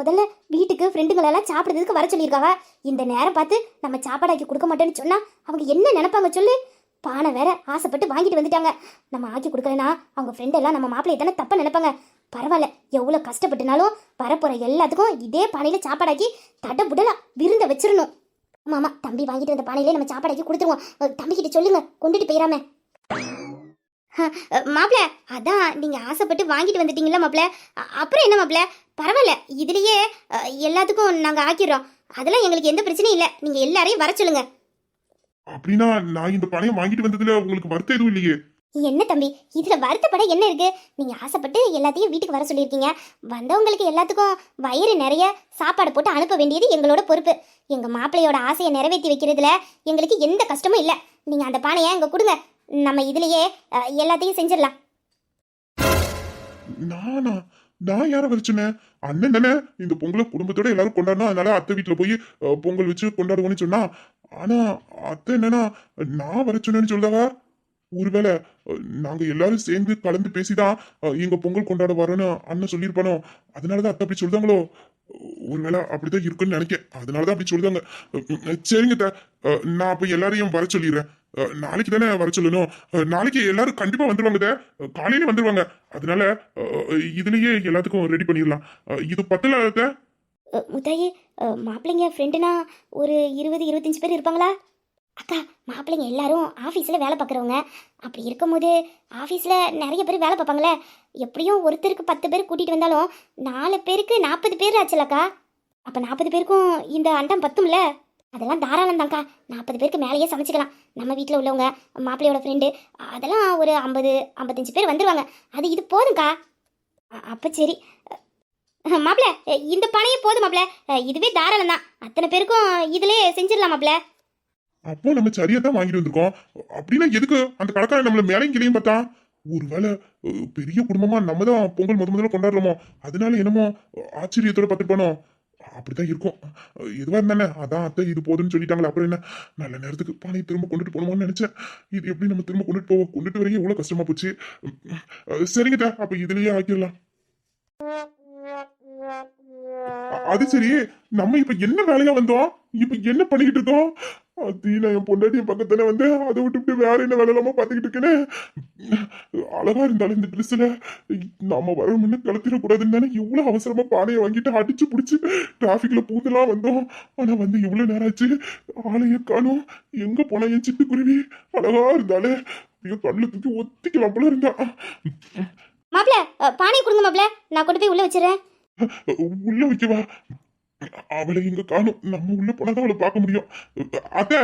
முதல்ல வீட்டுக்கு ஃப்ரெண்டுங்களெல்லாம் சாப்பிட்றதுக்கு வர சொல்லியிருக்காங்க. இந்த நேரம் பார்த்து நம்ம சாப்பாடாக்கி கொடுக்க மாட்டேன்னு சொன்னா அவங்க என்ன நினைப்பாங்க சொல்லு? பானை வேற ஆசைப்பட்டு வாங்கிட்டு வந்துட்டாங்க. நம்ம ஆக்கி கொடுக்கலன்னா அவங்க ஃப்ரெண்ட் எல்லாம் நம்ம மாப்பிள்ளையை தானே தப்பா நினைப்பாங்க. பரவாயில்ல, எவ்வளோ கஷ்டப்பட்டுனாலும் வரப்போற எல்லாத்துக்கும் இதே பானையில சாப்பாடாக்கி தடபுடலா விருந்த வச்சிடணும். ஆமா, தம்பி வாங்கிட்டு வந்த பானையிலே நம்ம சாப்பாடாக்கி கொடுத்துருவோம். தம்பிக்கிட்ட சொல்லுங்க கொண்டுட்டு போயிடாம. மாப்பிள்ள, அதான் நீங்க ஆசைப்பட்டு வாங்கிட்டு வந்துட்டீங்களா மாப்பிள்ள, அப்புறம் என்ன மாப்பிள்ள? பரவாயில்ல, இதுலயே எல்லாத்துக்கும் நாங்க ஆக்கிடுறோம். அதெல்லாம் எங்களுக்கு எந்த பிரச்சனையும் இல்லை. நீங்க எல்லாரையும் வர சொல்லுங்க. அப்படின்னா நான் இந்த பானையை வாங்கிட்டு வந்ததுல உங்களுக்கு வருத்தம் எதுவும் இல்லையே? என்ன தம்பி இதுல வருத்தப்பட என்ன இருக்கு? நீங்க ஆசைப்பட்டு எல்லாத்தையும் வீட்டுக்கு வர சொல்லியிருக்கீங்க. வந்தவங்களுக்கு எல்லாத்துக்கும் வயிறு நிறைய சாப்பாடு போட்டு அனுப்ப வேண்டியது எங்களோட பொறுப்பு. எங்க மாப்பிள்ளையோட ஆசையை நிறைவேற்றி வைக்கிறதுல எங்களுக்கு எந்த கஷ்டமும் இல்லை. நீங்க அந்த பானையை எங்க கொடுங்க, நம்ம இதுலயே எல்லாத்தையும் செஞ்சிடலாம். நானா? நான் யார வர சொன்னேன்? அண்ணன் தானே இந்த பொங்கலை குடும்பத்தோட எல்லாரும் கொண்டாடணும், அதனால அத்தை வீட்டுல போய் பொங்கல் வச்சு கொண்டாடுவோம்னு சொன்னா. ஆனா அத்தை என்னன்னா நான் வர சொன்னேன்னு சொல்லுதாவா? ஒருவேளை நாங்க எல்லாரும் சேர்ந்து கலந்து பேசிதான் எங்க பொங்கல் கொண்டாட வரோன்னு அண்ணன் சொல்லியிருப்பானோ, அதனாலதான் அத்தை அப்படி சொல்றாங்களோ. ஒருவேளை அப்படிதான் இருக்குன்னு நினைக்கிறேன், அதனாலதான் அப்படி சொல்லுதாங்க. சரிங்க அத்தை, நான் அப்ப எல்லாரையும் வர சொல்லிடுறேன். நாளைக்கு தானே வர சொல்லணும். நாளைக்கு எல்லாரும் கண்டிப்பா வந்துருவாங்க அத்தை. காலையில வந்துருவாங்க. அதனால இதுலயே எல்லாத்துக்கும் ரெடி பண்ணிடலாம். இது பத்தல அத்தை? முத்தாயி, மாப்பிள்ளைங்க ஃப்ரெண்டுனா ஒரு 20-25 பேர் இருப்பாங்களா? அக்கா, மாப்பிள்ளைங்க எல்லாரும் ஆஃபீஸில் வேலை பார்க்குறவங்க. அப்படி இருக்கும்போது ஆஃபீஸில் நிறைய பேர் வேலை பார்ப்பாங்களே. எப்படியும் ஒருத்தருக்கு 10 பேர் கூட்டிகிட்டு வந்தாலும் 4 பேருக்கு 40 பேர் ஆச்சுலக்கா. அப்போ 40 பேருக்கும் இந்த அண்டம் பத்தும்ல? அதெல்லாம் தாராளம் தான்க்கா. 40 பேருக்கு மேலேயே சமைச்சிக்கலாம். நம்ம வீட்டில் உள்ளவங்க, மாப்பிள்ளையோட ஃப்ரெண்டு, அதெல்லாம் ஒரு 50-55 பேர் வந்துடுவாங்க. அது இது போதும்க்கா. அப்போ சரி மாப்பிள்ள, இந்த பணையே போதும் மாப்பிள்ள. இதுவே தாராளம் தான். அத்தனை பேருக்கும் இதிலே செஞ்சிடலாம் மாப்பிள்ள. அப்போ நம்ம சரியா தான் வாங்கிட்டு வந்திருக்கோம். அப்படின்னா எதுக்கு அந்த கடைக்காரன் நம்மள மேலையும் கிளையும் பார்த்தா? ஒருவேளை பெரிய குடும்பமா நம்ம தான் பொங்கல் முதல்ல கொண்டாடுறோமோ, அதனால என்னமோ ஆச்சரியத்தோட பார்த்துருப்பானோ. அப்படிதான் இருக்கும். எதுவா இருந்தானே அதான் அத்தை இது போதுன்னு சொல்லிட்டாங்களே, அப்புறம் என்ன? நல்ல நேரத்துக்கு பானையை திரும்ப கொண்டுட்டு போகணுமான்னு நினைச்சேன். இது எப்படி நம்ம திரும்ப கொண்டுட்டு வரைக்கும் எவ்வளவு கஷ்டமா போச்சு. சரிங்கடா, அப்ப இதுலயே ஆக்கிடலாம். அது சரி, நம்ம இப்ப என்ன வேலையா வந்தோம்? இப்ப என்ன பண்ணிக்கிட்டு இருக்கோம்? நான் என் பொண்டாட்டிய பக்கத்தானே வந்து அதை விட்டுவிட்டு வேற என்ன வேலை இல்லாம பாத்துக்கிட்டு இருக்கேன்னு. அழகா இருந்தாலும் இந்த ட்ரெஸ்ல நம்ம வர முன்ன கலத்திடக்கூடாதுன்னு தானே இவ்வளவு அவசரமா பானையை வாங்கிட்டு அடிச்சு பிடிச்சி டிராபிக்ல பூந்தெல்லாம் வந்தோம். ஆனா வந்து இவ்வளவு நேரம் ஆச்சு, ஆளைய காணோம். எங்க போனா என் சிட்டுக்குருவி? அழகா இருந்தாலே கண்ணுல தூக்கி ஒத்திக்கலாம் போல இருந்தா. மாப்பிள்ள, பானையை கொடுங்க மாப்பிள்ள, நான் கொண்டு போய் உள்ள வச்சிடறேன். உள்ள வைக்கவா? அவளை இங்க காணும். நம்ம உள்ள போனாதான் அவளை பார்க்க முடியும். அத்தை,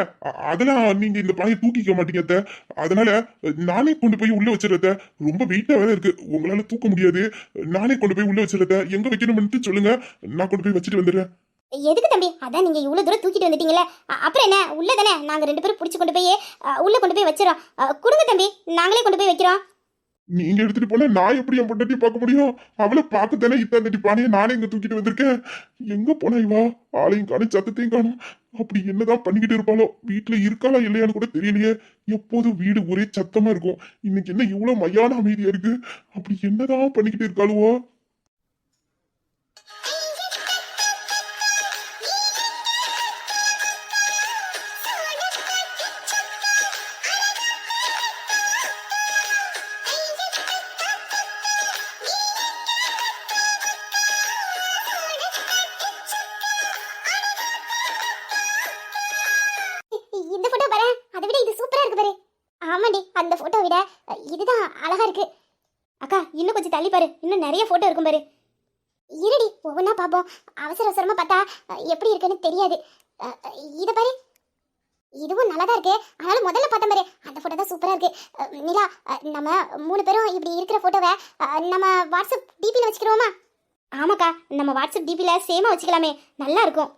அதெல்லாம் நீங்க இந்த பானையை தூக்கிக்க மாட்டீங்க அத்தை. அதனால நானே கொண்டு போய் உள்ள வச்சிடறத. ரொம்ப வெயிட்டா வேற இருக்கு, உங்களால தூக்க முடியாது. நானே கொண்டு போய் உள்ள வச்சிடறத. எங்க வைக்கணும்னு சொல்லுங்க, நான் கொண்டு போய் வச்சுட்டு வந்துடுறேன். எதுக்கு தம்பி? அதான் நீங்க இவ்வளவு தூரம் தூக்கிட்டு வந்துட்டீங்களே, அப்புறம் என்ன? உள்ள தானே நாங்க 2 பேரும் பிடிச்சி கொண்டு போய் உள்ள கொண்டு போய் வச்சிரோம். கொடுங்க தம்பி, நாங்களே கொண்டு போய் வைக்கிறோம். நீங்க எடுத்துட்டு போனா நான் எப்படி என் பொண்டாட்டி பார்க்க முடியும்? அவளை பார்க்கத்தானே இத்தாண்டி பானையை நானே இங்க தூக்கிட்டு வந்திருக்கேன். எங்க போனா இவா? ஆளையும் காணும், சத்தத்தையும் காணும். அப்படி என்னதான் பண்ணிக்கிட்டு இருப்பாளோ? வீட்டுல இருக்காளா இல்லையான்னு கூட தெரியலையே. எப்போதும் வீடு ஒரே சத்தமா இருக்கும். இன்னைக்கு என்ன இவ்வளவு மையான அமைதியா இருக்கு? அப்படி என்னதான் பண்ணிக்கிட்டு இருக்காளுவோ? இந்த போட்டோ பாரு, அதை விட இது சூப்பரா இருக்கு பாரு. ஆமாடி, அந்த போட்டோ விட இதுதான் அழகா இருக்கு. அக்கா, இன்னும் கொஞ்சம் தள்ளி பாரு, இன்னும் நிறைய போட்டோ இருக்கும் பாரு. இருடி, ஒவ்வொன்றா பார்ப்போம். அவசர அவசரமா பார்த்தா எப்படி இருக்குன்னு தெரியாது. இதை பாரு, இதுவும் நல்லா தான் இருக்கு. ஆனாலும் முதல்ல பார்த்த பாரு, அந்த போட்டோ தான் சூப்பரா இருக்கு. நிலா, நம்ம 3 பேரும் இப்படி இருக்கிற போட்டோவை நம்ம வாட்ஸ்அப் டிபியில் வச்சுக்கிறோமா? ஆமாக்கா, நம்ம வாட்ஸ்அப் டிபியில் சேமா வச்சுக்கலாமே, நல்லா இருக்கும்.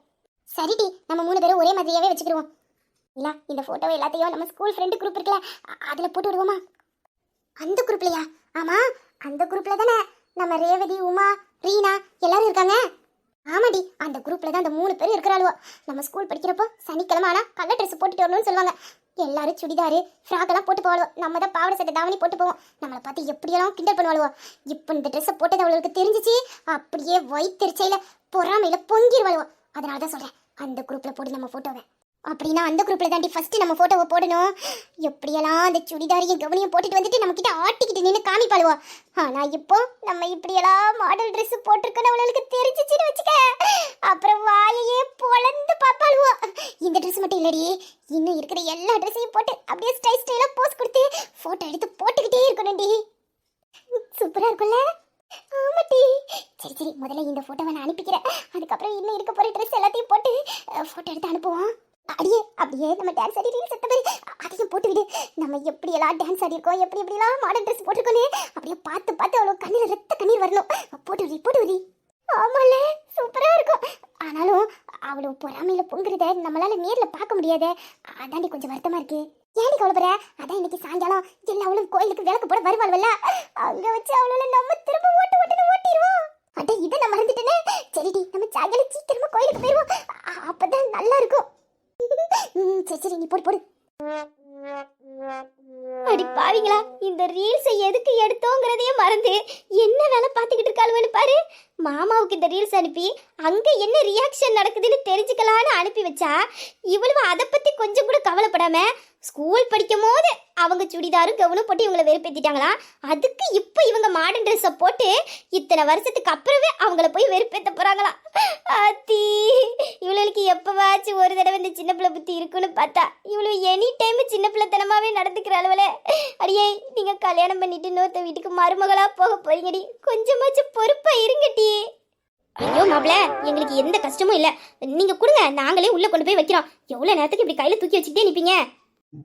சரிடி, நம்ம 3 பேரும் ஒரே மாதிரியாவே வச்சுக்கிடுவோம். இல்ல, இந்த போட்டோவை எல்லாத்தையும் நம்ம ஸ்கூல் ஃப்ரெண்டு குரூப் இருக்குல்ல, அதுல போட்டு விடுவோமா? அந்த குரூப்லயா? ஆமா, அந்த குரூப்ல தானே நம்ம ரேவதி, உமா, ரீனா எல்லாரும் இருக்காங்க. ஆமாடி, அந்த குரூப்ல தான் அந்த 3 பேர் இருக்கிறாளுவோ. நம்ம ஸ்கூல் படிக்கிறப்போ சனிக்கிழமை ஆனா கலர் ட்ரெஸ் போட்டுட்டு வரணும்னு சொல்லுவாங்க. எல்லாரும் சுடிதாரு, ஃப்ராக் எல்லாம் போட்டு போவாளுவோ. நம்ம தான் பாவாடை சட்டை தாவணி போட்டு போவோம். நம்மளை பார்த்து எப்படியெல்லாம் கிண்டல் பண்ணுவாளுவோ. இப்போ இந்த ட்ரெஸ்ஸை போட்டது அவளுக்கு தெரிஞ்சிச்சு, அப்படியே வயிற்றுச்சையில பொறாமையில பொங்கிடுவாளுவோ. அதனால தான் சொல்றேன், அந்த குரூப்ல போடு நம்ம போட்டோவை. அப்படின்னா அந்த குரூப்ல தாண்டி ஃபர்ஸ்ட் நம்ம போட்டோவை போடணும். எப்படியெல்லாம் அந்த சுடிதாரையும் கவனியும் போட்டுட்டு வந்துட்டு நம்ம கிட்ட ஆட்டிக்கிட்டு நின்று காமிப்பாளுவோ. ஆனா இப்போ நம்ம இப்படியெல்லாம் மாடல் ட்ரெஸ் போட்டிருக்கோன்னு அவளுக்கு தெரிஞ்சிச்சுன்னு வச்சுக்க, அப்புறம் வாயையே பொழந்து பார்ப்பாளுவோ. இந்த ட்ரெஸ் மட்டும் இல்லடி, இன்னும் இருக்கிற எல்லா ட்ரெஸ்ஸையும் போட்டு அப்படியே ஸ்டைலா போஸ் கொடுத்து போட்டோ எடுத்து போட்டுக்கிட்டே இருக்கணும்டி. சூப்பரா இருக்கும்ல? ஆமாட்டி. சரி சரி, முதல்ல இந்த போட்டோவை நான் அனுப்பிக்கிறேன். அதுக்கப்புறம் இன்னும் இருக்க போற ட்ரெஸ் எல்லாத்தையும் போட்டு போட்டோ எடுத்து அனுப்புவோம். அடியே அப்படியே நம்ம டான்ஸ் ஆடி ரீல்ஸ் எடுத்த மாதிரி அதையும் போட்டு விடு. நம்ம எப்படியெல்லாம் டான்ஸ் ஆடி இருக்கோம், எப்படியெல்லாம் மாடர்ன் ட்ரெஸ் போட்டிருக்கோன்னு அப்படியே பார்த்து பார்த்து அவ்வளோ கண்ணீர் ரத்த கண்ணீர் வரணும். போட்டு விதி. ஆமால சூப்பரா இருக்கும். ஆனாலும் அவ்வளோ பொறாமையில பொங்குறத நம்மளால நேர்ல பார்க்க முடியாதே. அதாண்டி கொஞ்சம் வருத்தமா இருக்கு. ஏன் கவலைப்படுற? அதான் இன்னைக்கு சாயங்காலம் எல்லாவளும் கோயிலுக்கு விளக்கு போட வருவாள்வல்ல, அங்க வச்சு அவளோட நம்ம திரும்ப ஓட்டிடுவோம். அட இதை நான் மறந்துட்டேனே. சரிடி, நம்ம சாயங்காலம் சீக்கிரமா கோயிலுக்கு போயிடுவோம். அப்பதான் நல்லா இருக்கும். சரி நீ போடு. அடி பாவிங்களா, இந்த ரீல்ஸை எதுக்கு எடுத்தோங்கிறதையே மறந்து என்ன வேலை பார்த்துக்கிட்டு இருக்காளுன்னு பாரு. மாமாவுக்கு இந்த ரீல்ஸ் அனுப்பி அங்க என்ன ரியாக்ஷன் நடக்குதுன்னு தெரிஞ்சுக்கலான்னு அனுப்பி வச்சா இவ்வளவு அதை பத்தி கொஞ்சம் கூட கவலைப்படாம ஸ்கூல் படிக்கும் போது அவங்க சுடிதாரும் கவுனும் போட்டு இவங்களை வெறுப்பேத்திட்டாங்களா, அதுக்கு இப்போ இவங்க மாடர்ன் ட்ரெஸ்ஸை போட்டு இத்தனை வருஷத்துக்கு அப்புறமே அவங்கள போய் வெறுப்பேற்ற போறாங்களா. அத்தி இவளுக்கு எப்பவாச்சும் ஒரு தடவை இந்த சின்ன பிள்ளை புத்தி இருக்குன்னு பார்த்தா இவ்வளவு எனி டைம் சின்ன பிள்ளைத்தனமாவே நடந்துக்கிற அளவுல. அடியே, நீங்க கல்யாணம் பண்ணிட்டு இன்னொருத்த வீட்டுக்கு மருமகளா போக போறீங்கடி, கொஞ்சமாச்சும் பொறுப்பா இருங்கட்டி. ஐயோ மாப்பிள்ள, எங்களுக்கு எந்த கஷ்டமும் இல்ல, நீங்க கொடுங்க, நாங்களே உள்ள கொண்டு போய் வைக்கிறோம். எவ்வளவு நேரத்துக்கு இப்படி கையில தூக்கி வச்சுக்கிட்டே நிப்பீங்க?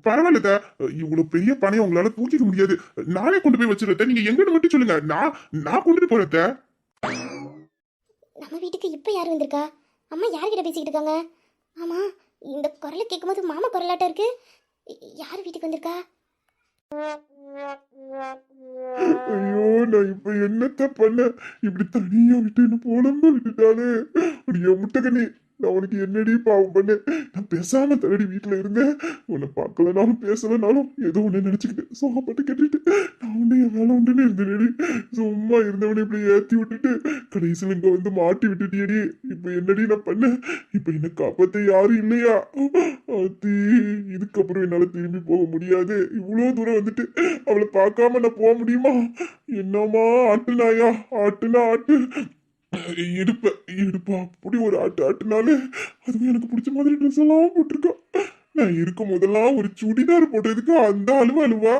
பரவாயில்ல, இவ்வளவு பெரிய பணையை உங்களால தூக்கிக்க முடியாது. நானே கொண்டு போய் வச்சிருக்கேன். நீங்க எங்கன்னு மட்டும் சொல்லுங்க, நான் கொண்டுட்டு போறத. நம்ம வீட்டுக்கு இப்ப யார் வந்திருக்கா? அம்மா யார்கிட்ட பேசிக்கிட்டு இருக்காங்க? ஆமா, இந்த குரலை கேட்கும்போது மாமா குரலாட்டம் இருக்கு. யார் வீட்டுக்கு வந்திருக்கா? ஐயோ, நான் இப்ப என்னத்த பண்ண? இப்படி தனியா விட்டு என்ன போலம்ப விட்டுட்டாலே. அப்படியே முட்டகனி, நான் உனக்கு என்னடி பாவம் பண்ண? நான் பேசாம தரடி வீட்டுல இருந்தேன். உன்னை பார்க்கலனாலும் பேசலனாலும் ஏதோ ஒண்ணு நினைச்சுக்கிட்டு சோகப்பட்டு கேட்டுட்டு நான் உன்னை என் வேலை உண்டுன்னு இருந்தேனடி. சும்மா இருந்தவனை இப்படி ஏத்தி விட்டுட்டு கடைசியில் இங்க வந்து மாட்டி விட்டுட்டியடி. இப்ப என்னடி நான் பண்ண? இப்ப என்ன காப்பாத்த யாரும் இல்லையா? அத்தி, இதுக்கப்புறம் என்னால திரும்பி போக முடியாது. இவ்வளவு தூரம் வந்துட்டு அவளை பார்க்காம நான் போக முடியுமா? என்னமா ஆட்டுனாயா? ஆட்டுனா ஆட்டு எடுப்பா அப்படி ஒரு ஆட்டுனாலே அதுவும் எனக்கு பிடிச்ச மாதிரி ட்ரெஸ் எல்லாம் போட்டிருக்கா. நான் இருக்கும் போதெல்லாம் ஒரு சுடிதார் போட்டதுக்கு அந்த அழுவா.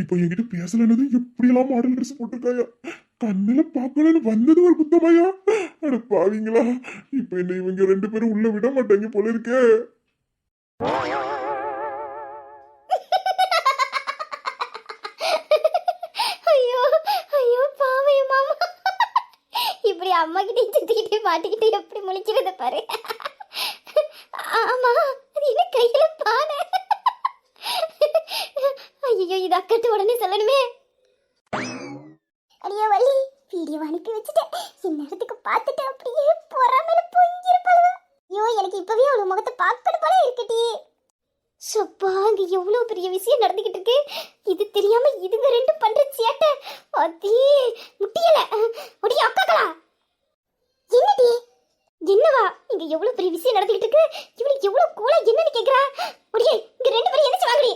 இப்போ என்கிட்ட பேசலன்னது எப்படியெல்லாம் மாடல் ட்ரெஸ் போட்டிருக்காயா? கண்ணில பார்க்கணும்னு வந்தது ஒரு குத்தமாயா? அட பாவீங்களா, இப்ப என்ன இவங்க ரெண்டு பேரும் உள்ள விட மாட்டாங்க போல இருக்கே. இப்படி அம்மா கிட்டே சுத்திக்கிட்டே மாட்டிக்கிட்டு எப்படி முழிக்கிறத பாரு. ஆமா, அது என்ன கையில பானை? ஐயோ, இது அக்கட்டு உடனே சொல்லணுமே. அடியே வள்ளி, வீடியோ அனுப்பி வச்சுட்டேன். இந்நேரத்துக்கு பார்த்துட்டு அப்படியே பொறாமையில பொங்கி இருப்பாளு. ஐயோ, எனக்கு இப்பவே அவளு முகத்தை பார்க்கணும் போல இருக்கட்டி. சப்பா, அங்க எவ்வளவு பெரிய விஷயம் நடந்துகிட்டு இருக்கு. இது தெரியாம இதுங்க ரெண்டும் பண்ற சேட்டை அத்தி முட்டியல. ஒடி அக்காக்களா, என்னடி என்னவா? இங்க எவ்வளவு பெரிய விஷயம் நடந்துகிட்டு இருக்கு. இவளுக்கு எவ்வளவு கூலா என்னன்னு கேக்குறா. ஒடியே, இங்க ரெண்டு பேரும் என்ன வாங்குறீ?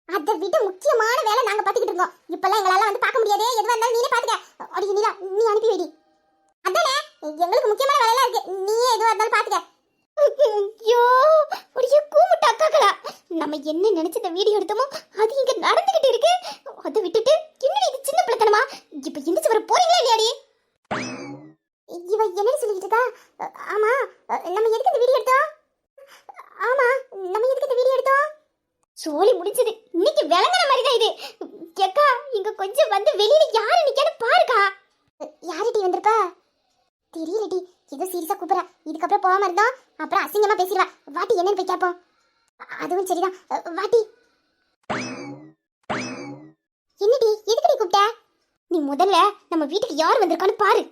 அதை விட முக்கியமான வேலை நாங்க பாத்துக்கிட்டு இருக்கோம். இப்பெல்லாம் எங்களால வந்து பார்க்க முடியாதே. எதுவா இருந்தாலும் நீனே பாத்துக்க. ஒடி நீலா, நீ அனுப்பி வைடி. அதானே, எங்களுக்கு முக்கியமான வேலை எல்லாம் இருக்கு. நீயே எதுவா இருந்தாலும் பாத்துக்க. ஐயோ, ஒடியே கூமுட்ட அக்காக்களா, நம்ம என்ன நினைச்ச இந்த வீடியோ எடுத்தோமோ அது இங்க நடந்துகிட்டு இருக்கு. அதை விட்டுட்டு என்னடி இது சின்ன பிள்ளைத்தனமா? இப்ப எந்திரிச்சு வர போறீங்களா இல்லையாடி? இவ என்ன சொல்லிட்டு இருக்கா? ஆமா, நம்ம எதுக்கு இந்த வீடியோ எடுத்தோம்? சோலி முடிச்சது. இன்னைக்கு விளங்குற மாதிரி தான் இது. கேக்கா, இங்க கொஞ்சம் வந்து வெளியில யாரு நிக்கான்னு பாருக்கா. யாருடி வந்திருப்பா? தெரியலடி, ஏதோ சீரியஸா கூப்பிடுறா. இதுக்கப்புறம் போகாம இருந்தோம் அப்புறம் அசிங்கமா பேசிடுவா. வாட்டி என்னன்னு போய் கேட்போம். அதுவும் சரிதான், வாட்டி. என்னடி, எதுக்கடி கூப்பிட்ட? நீ முதல்ல நம்ம வீட்டுக்கு யார் வந்திருக்கான்னு பாரு.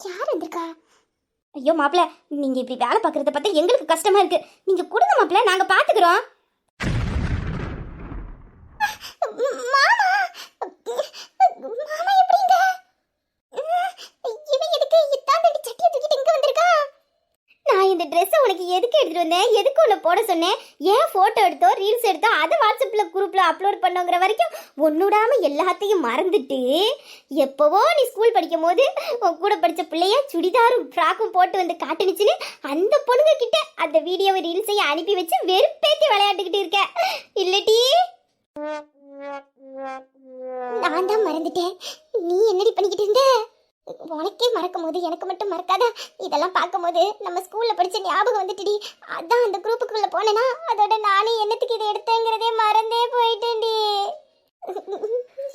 யார் வந்திருக்கா? ஐயோ மாப்பிள்ள, நீங்க இப்படி வேலை பார்க்கறத பார்த்தா எங்களுக்கு கஷ்டமா இருக்கு. நீங்க கொடுங்க மாப்பிள்ள, நாங்க பாத்துக்கிறோம். மாமா, மாமா எப்படிங்க? இவன் எதுக்கு இத்தாண்டி சட்டியை தூக்கிட்டு இங்க வந்திருக்கா? நான் இந்த ட்ரெஸ்ஸை உனக்கு எதுக்கு எடுத்துட்டு வந்தேன், எதுக்கு உன்னை போட சொன்னேன், ஏன் ஃபோட்டோ எடுத்தோம் ரீல்ஸ் எடுத்தோம் அதை வாட்ஸ்அப்பில் குரூப்பில் அப்லோட் பண்ணோங்கிற வரைக்கும் ஒன்னுடாம எல்லாத்தையும் மறந்துட்டு எப்போவோ நீ ஸ்கூல் படிக்கும் போது உன் கூட படித்த பிள்ளைய சுடிதாரும் ஃப்ராக்கும் போட்டு வந்து காட்டுனுச்சுன்னு அந்த பொண்ணுங்க கிட்ட அந்த வீடியோவை ரீல்ஸையும் அனுப்பி வச்சு வெறுப்பேத்தி விளையாட்டுக்கிட்டு இருக்க இல்லட்டி? நான் தான் மறந்துட்டேன். நீ என்னடி பண்ணிக்கிட்டு இருந்த? உனக்கே மறக்க இனிமேலாவது எனக்கு மட்டும் மறக்காத. இதெல்லாம் பார்க்கும்போது நம்ம ஸ்கூல்ல படிச்ச ஞாபகம் வந்துட்டுடி. அதான் அந்த குரூப்புக்குள்ள போனேனா அதோட நானே என்னத்துக்கு இதை எடுத்தேங்கிறதே மறந்தே போயிட்டேன்டி.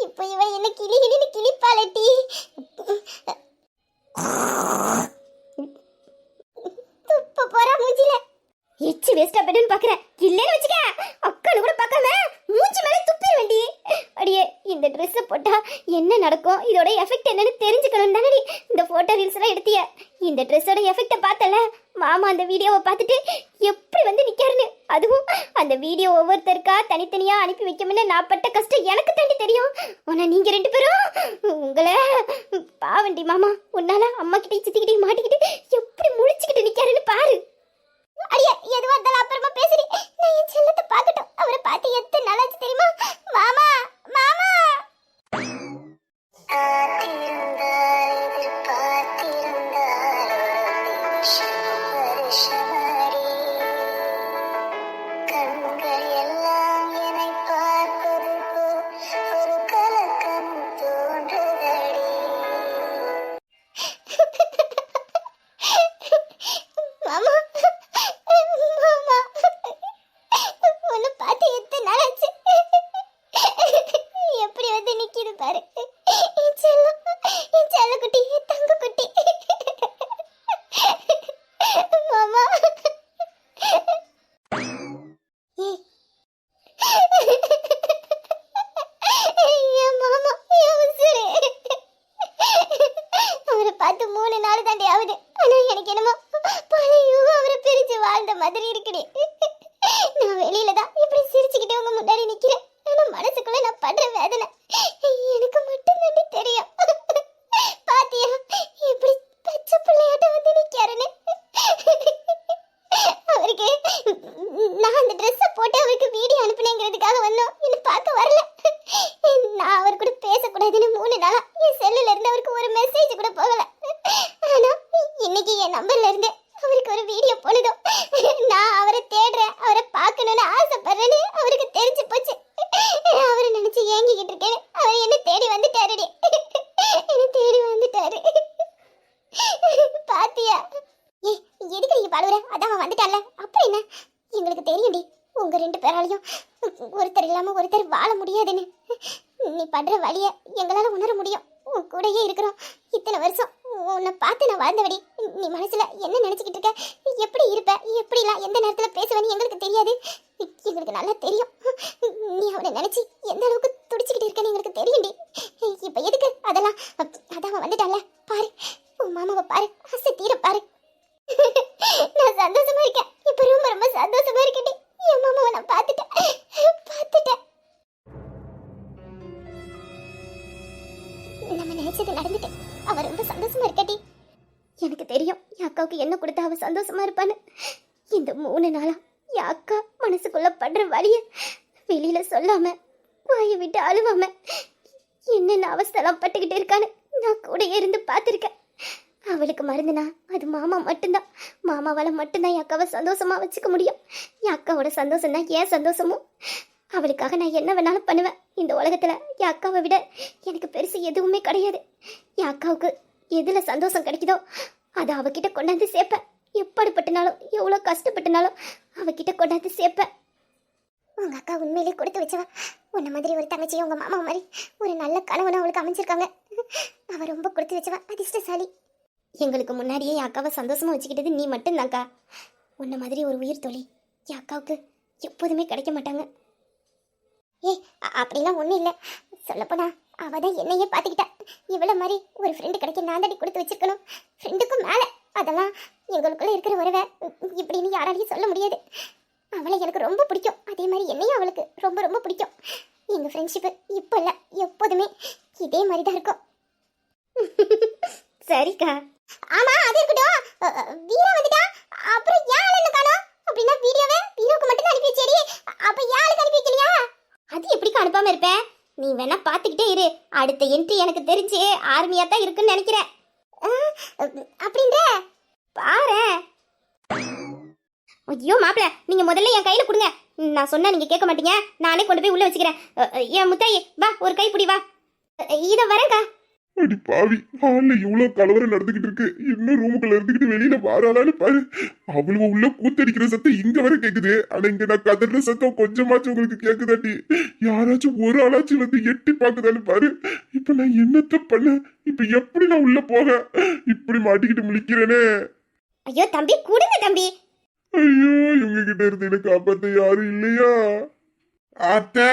இப்போ இவ என்ன கிளி கிளின்னு கிளிப்பாளட்டி. துப்ப போறா மூஞ்சில. எச்சி வேஸ்டா பெடுன்னு பாக்குறேன். இல்லன்னு வச்சுக்க அக்கனு கூட பார்க்காம மூஞ்சி மேலே துப்பிட வேண்டி. அடியே இந்த ட்ரெஸ்ஸை போட்டா என்ன நடக்கும், இதோட எஃபெக்ட் என்னன்னு தெரிஞ்சுக்கணும் தானடி இந்த போட்டோ ரீல்ஸ் எல்லாம் எடுத்திய. இந்த ட்ரெஸ்ஸோட எஃபெக்டை பார்த்தல மாமா அந்த வீடியோவை பார்த்துட்டு எப்படி வந்து நிக்காருன்னு. அதுவும் அந்த வீடியோ ஒவ்வொருத்தருக்கா தனித்தனியா அனுப்பி வைக்கணும்னு நான் பட்ட கஷ்டம் எனக்கு தாண்டி தெரியும். ஆனா நீங்க 2 பேரும் உங்களை பாவண்டி மாமா, உன்னால அம்மா கிட்டே சித்திக்கிட்டே மாட்டிக்கிட்டு எப்படி முழிச்சுக்கிட்டு நிக்காருன்னு பாரு. அடியே எதுவா இருந்தாலும் அப்புறமா பேசுறி. நான் என் செல்லத்தை பார்க்கட்டும். அவரை பார்த்து எத்தனை நாளாச்சு தெரியுமா? மாமா மாமா. பார்த்து 3 நாள் தாண்டி ஆகுது. ஆனா எனக்கு என்னமோ பழைய அவரை பிரிச்சு வாழ்ந்த மாதிரி இருக்குடி. நான் வெளியில தான் இப்படி சிரிச்சுக்கிட்டு உங்க முன்னாடி நிக்கிறேன். ஆனா மனசுக்குள்ள நான் படுற வேதனை எனக்கு மட்டும் தாண்டி தெரியும். பாத்தியா இப்படி பச்சை பிள்ளையாட்ட வந்து நிக்காருன்னு. அவருக்கு நான் அந்த ட்ரெஸ்ஸை போட்டு அவருக்கு வீடியோ அனுப்புனேங்கிறதுக்காக வந்தோம். என்ன பார்க்க வரல. நான் அவர் கூட பேசக்கூடாதுன்னு 3 நாளா என் செல்லுல இருந்து அவருக்கு ஒரு மெசேஜ் கூட போகல. ஆனா இன்னைக்கு என் நம்பர்ல இருந்து அவருக்கு ஒரு வீடியோ போனதும் நான் அவரை தேடுறேன், அவரை பார்க்கணும்னு ஆசைப்படுறேன்னு அவருக்கு தெரிஞ்சு போச்சு. அவரை நினைச்சு ஏங்கிக்கிட்டு இருக்கேன். அவர் என்ன தேடி வந்துட்டாருடி. என்ன தேடி வந்துட்டாரு. பாத்தியா? எதுக்கு நீங்க பாடுற? அதான் அவன் வந்துட்டான்ல, அப்புறம் என்ன? எங்களுக்கு தெரியும்டி உங்க 2 பேராலையும் ஒருத்தர் இல்லாம ஒருத்தர் வாழ முடியாதுன்னு. நீ படுற வழிய எங்களால உணர முடியும். உன் கூடயே இருக்கிறோம் இத்தனை வருஷம். உன்னை பார்த்து நான் வாழ்ந்தபடி நீ மனசுல என்ன நினைச்சுக்கிட்டு இருக்க, எப்படி இருப்ப, எப்படிலாம் எந்த நேரத்துல பேசுவேன்னு எங்களுக்கு தெரியாது. எங்களுக்கு நல்லா தெரியும். நீ அவனை நினைச்சு எந்த அளவுக்கு துடிச்சுக்கிட்டு இருக்கன்னு எங்களுக்கு தெரியும்டி. இப்ப எதுக்கு அதெல்லாம்? அதான் அவன் வந்துட்டான்ல பாரு, உன் மாமாவை பாரு, ஆசை தீர பாரு. நான் சந்தோஷமா இருக்கேன். இப்ப ரொம்ப ரொம்ப சந்தோஷமா இருக்கேன். என் மாமாவை நான் பார்த்துட்டேன். நம்ம நினைச்சது நடந்துட்டு அவ ரொம்ப சந்தோஷமா இருக்கட்டி. எனக்கு தெரியும் என் அக்காவுக்கு என்ன கொடுத்தா அவ சந்தோஷமா இருப்பான்னு. இந்த 3 நாளா என் அக்கா மனசுக்குள்ள படுற வழிய வெளியில சொல்லாம வாயை விட்டு அழுவாம என்னென்ன அவஸ்தெல்லாம் பட்டுக்கிட்டு இருக்கான்னு நான் கூட இருந்து பார்த்துருக்கேன். அவளுக்கு மருந்துனா அது மாமா மட்டும்தான். மாமாவால மட்டும்தான் என் அக்காவை சந்தோஷமா வச்சுக்க முடியும். என் அக்காவோட சந்தோஷம் தான் ஏன் சந்தோஷமும். அவளுக்காக நான் என்ன வேணாலும் பண்ணுவேன். இந்த உலகத்துல என் அக்காவை விட எனக்கு பெருசு எதுவுமே கிடையாது. என் அக்காவுக்கு எதுல சந்தோஷம் கிடைக்குதோ அதை அவகிட்ட கொண்டாந்து சேர்ப்பேன். எப்படிப்பட்டனாலும் எவ்வளோ கஷ்டப்பட்டனாலும் அவகிட்ட கொண்டாந்து சேர்ப்பேன். உங்க அக்கா உண்மையிலே கொடுத்து வச்சவா. உன்ன மாதிரி ஒரு தங்கச்சியும் உங்க மாமா மாதிரி ஒரு நல்ல கணவனும் அவளுக்கு அமைஞ்சிருக்காங்க. அவ ரொம்ப கொடுத்து வச்சவா, அதிர்ஷ்டசாலி. எங்களுக்கு முன்னாடியே என் அக்காவை சந்தோஷமா வச்சுக்கிட்டது நீ மட்டும்தான்க்கா. உன்ன மாதிரி ஒரு உயிர் தோழி என் அக்காவுக்கு எப்போதுமே கிடைக்க மாட்டாங்க. அப்படிலாம் ஒன்றும் இல்லை. சொல்லப்போனா அவ தான் என்னையே பார்த்துக்கிட்டா. இவ்வளோ மாதிரி ஒரு ஃப்ரெண்டு கிடைக்க நான் தாண்டி கொடுத்து வச்சிருக்கணும். ஃப்ரெண்டுக்கும் மேலே அதெல்லாம் எங்களுக்குள்ள இருக்கிற உறவை இப்படின்னு யாராலையும் சொல்ல முடியாது. அவளை எனக்கு ரொம்ப பிடிக்கும். அதே மாதிரி என்னையும் அவளுக்கு ரொம்ப ரொம்ப பிடிக்கும். எங்கள் ஃப்ரெண்ட்ஷிப்பு இப்போ இல்லை, எப்போதுமே இதே மாதிரி தான் இருக்கும். சரிக்கா. ஆமா அது இருக்கட்டும். வீரா வந்துட்டா, அப்புறம் ஏன் ஆளுன்னு காணோம்? அப்படின்னா வீரோவுக்கு மட்டும் தான் அனுப்பி வச்சேடி. அப்ப யாருக்கு அனுப்பி வைக்கலையா? அது எப்படிக்கா அனுப்பாம இருப்பேன்? நீ வேணா பார்த்துக்கிட்டே இரு. அடுத்த என்ட்ரி எனக்கு தெரிஞ்சு ஆர்மியா தான் இருக்குன்னு நினைக்கிறேன். அப்படின்ற பாரு. ஐயோ மாப்பிள்ள, நீங்க முதல்ல என் கையில கொடுங்க. நான் சொன்னா நீங்க கேட்க மாட்டீங்க. நானே கொண்டு போய் உள்ள வச்சுக்கிறேன். என் முத்தாயி வா, ஒரு கை பிடி வா. இத வரேன்க்கா. அடி பாவி, ஹால்ல இவ்வளவு கலவரம் நடந்துகிட்டு இருக்கு, இன்னும் ரூமுக்குள்ள இருந்துகிட்டு வெளியில வாராளான்னு பாரு. அவ்வளவு உள்ள கூத்தடிக்கிற சத்தம் இங்க வரை கேக்குது. ஆனா இங்க நான் கதற சத்தம் கொஞ்சமாச்சும் உங்களுக்கு கேக்குதாட்டி? யாராச்சும் ஒரு ஆளாச்சும் வந்து எட்டி பாக்குதான்னு பாரு. இப்ப நான் என்னத்த பண்ண? இப்ப எப்படி நான் உள்ள போக? இப்படி மாட்டிக்கிட்டு முழிக்கிறேனே. ஐயோ தம்பி, கூடுங்க தம்பி. ஐயோ, இவங்க கிட்ட இருந்து எனக்கு காப்பாத்த யாரும் இல்லையா? அத்தை,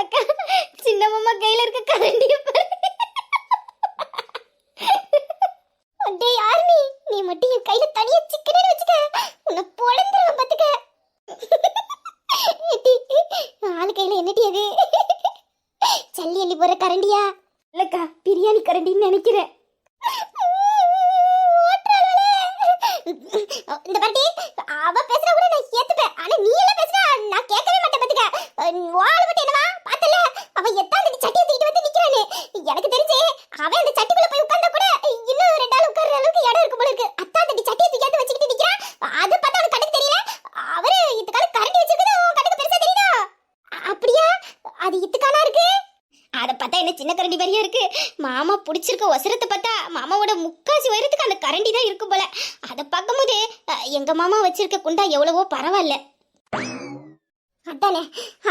அக்கா, சின்ன மாமா கையில இருக்க கரண்டிய பாரு. அடே யார் நீ? நீ மட்டும் என் கையில தனியா சிக்கனேன்னு வச்சுக்க, உன்னை பொழந்துருவேன் பாத்துக்க. ஏட்டி, ஆளு கையில என்னடி அது? சல்லி அள்ளி போற கரண்டியா? இல்லக்கா, பிரியாணி கரண்டின்னு நினைக்கிறேன். இந்த பாட்டி, அவ பேசுற கூட நான் ஏத்துப்பேன். ஆனா நீ எல்லாம் பேசுற நான் கேட்கவே மாட்டேன் பாத்துக்க. வாள் மட்டும் என்னவா பார்த்தல? அவ எத்தாந்து சட்டியை தூக்கிட்டு வந்து நிக்கிறானே. எனக்கு தெரிஞ்சு அவன் அந்த சட்டிக்குள்ள போய் உட்கார்ந்தா கூட இன்னும் ரெண்டு ஆள் உட்கார்ற அளவுக்கு இடம் இருக்கும் போல இருக்கு. அத்தாந்து சட்டியை தூக்கிட்டு வச்சுக்கிட்டு நிக்கிறான். அது பார்த்தா அவனுக்கு கண்ணுக்கு தெரியல. அவரு இதுக்கால கரண்டி வச்சிருக்கிறது உன் கண்ணுக்கு பெருசா தெரியுதா? அப்படியா? அது இதுக்கானா இருக்கு? அதை பார்த்தா என்ன சின்ன கரண்டி மாதிரியா இருக்கு. மாமா பிடிச்சிருக்க ஒசரத்தை பார்த்தா மாமாவோட முக்காசி உயரத்துக்கு அந்த கரண்டி தான் இருக்கும் போல. அதை பார்க்கும்போது எங்க மாமா வச்சிருக்க குண்டா எவ்வளவோ பரவாயில்ல. அதானே,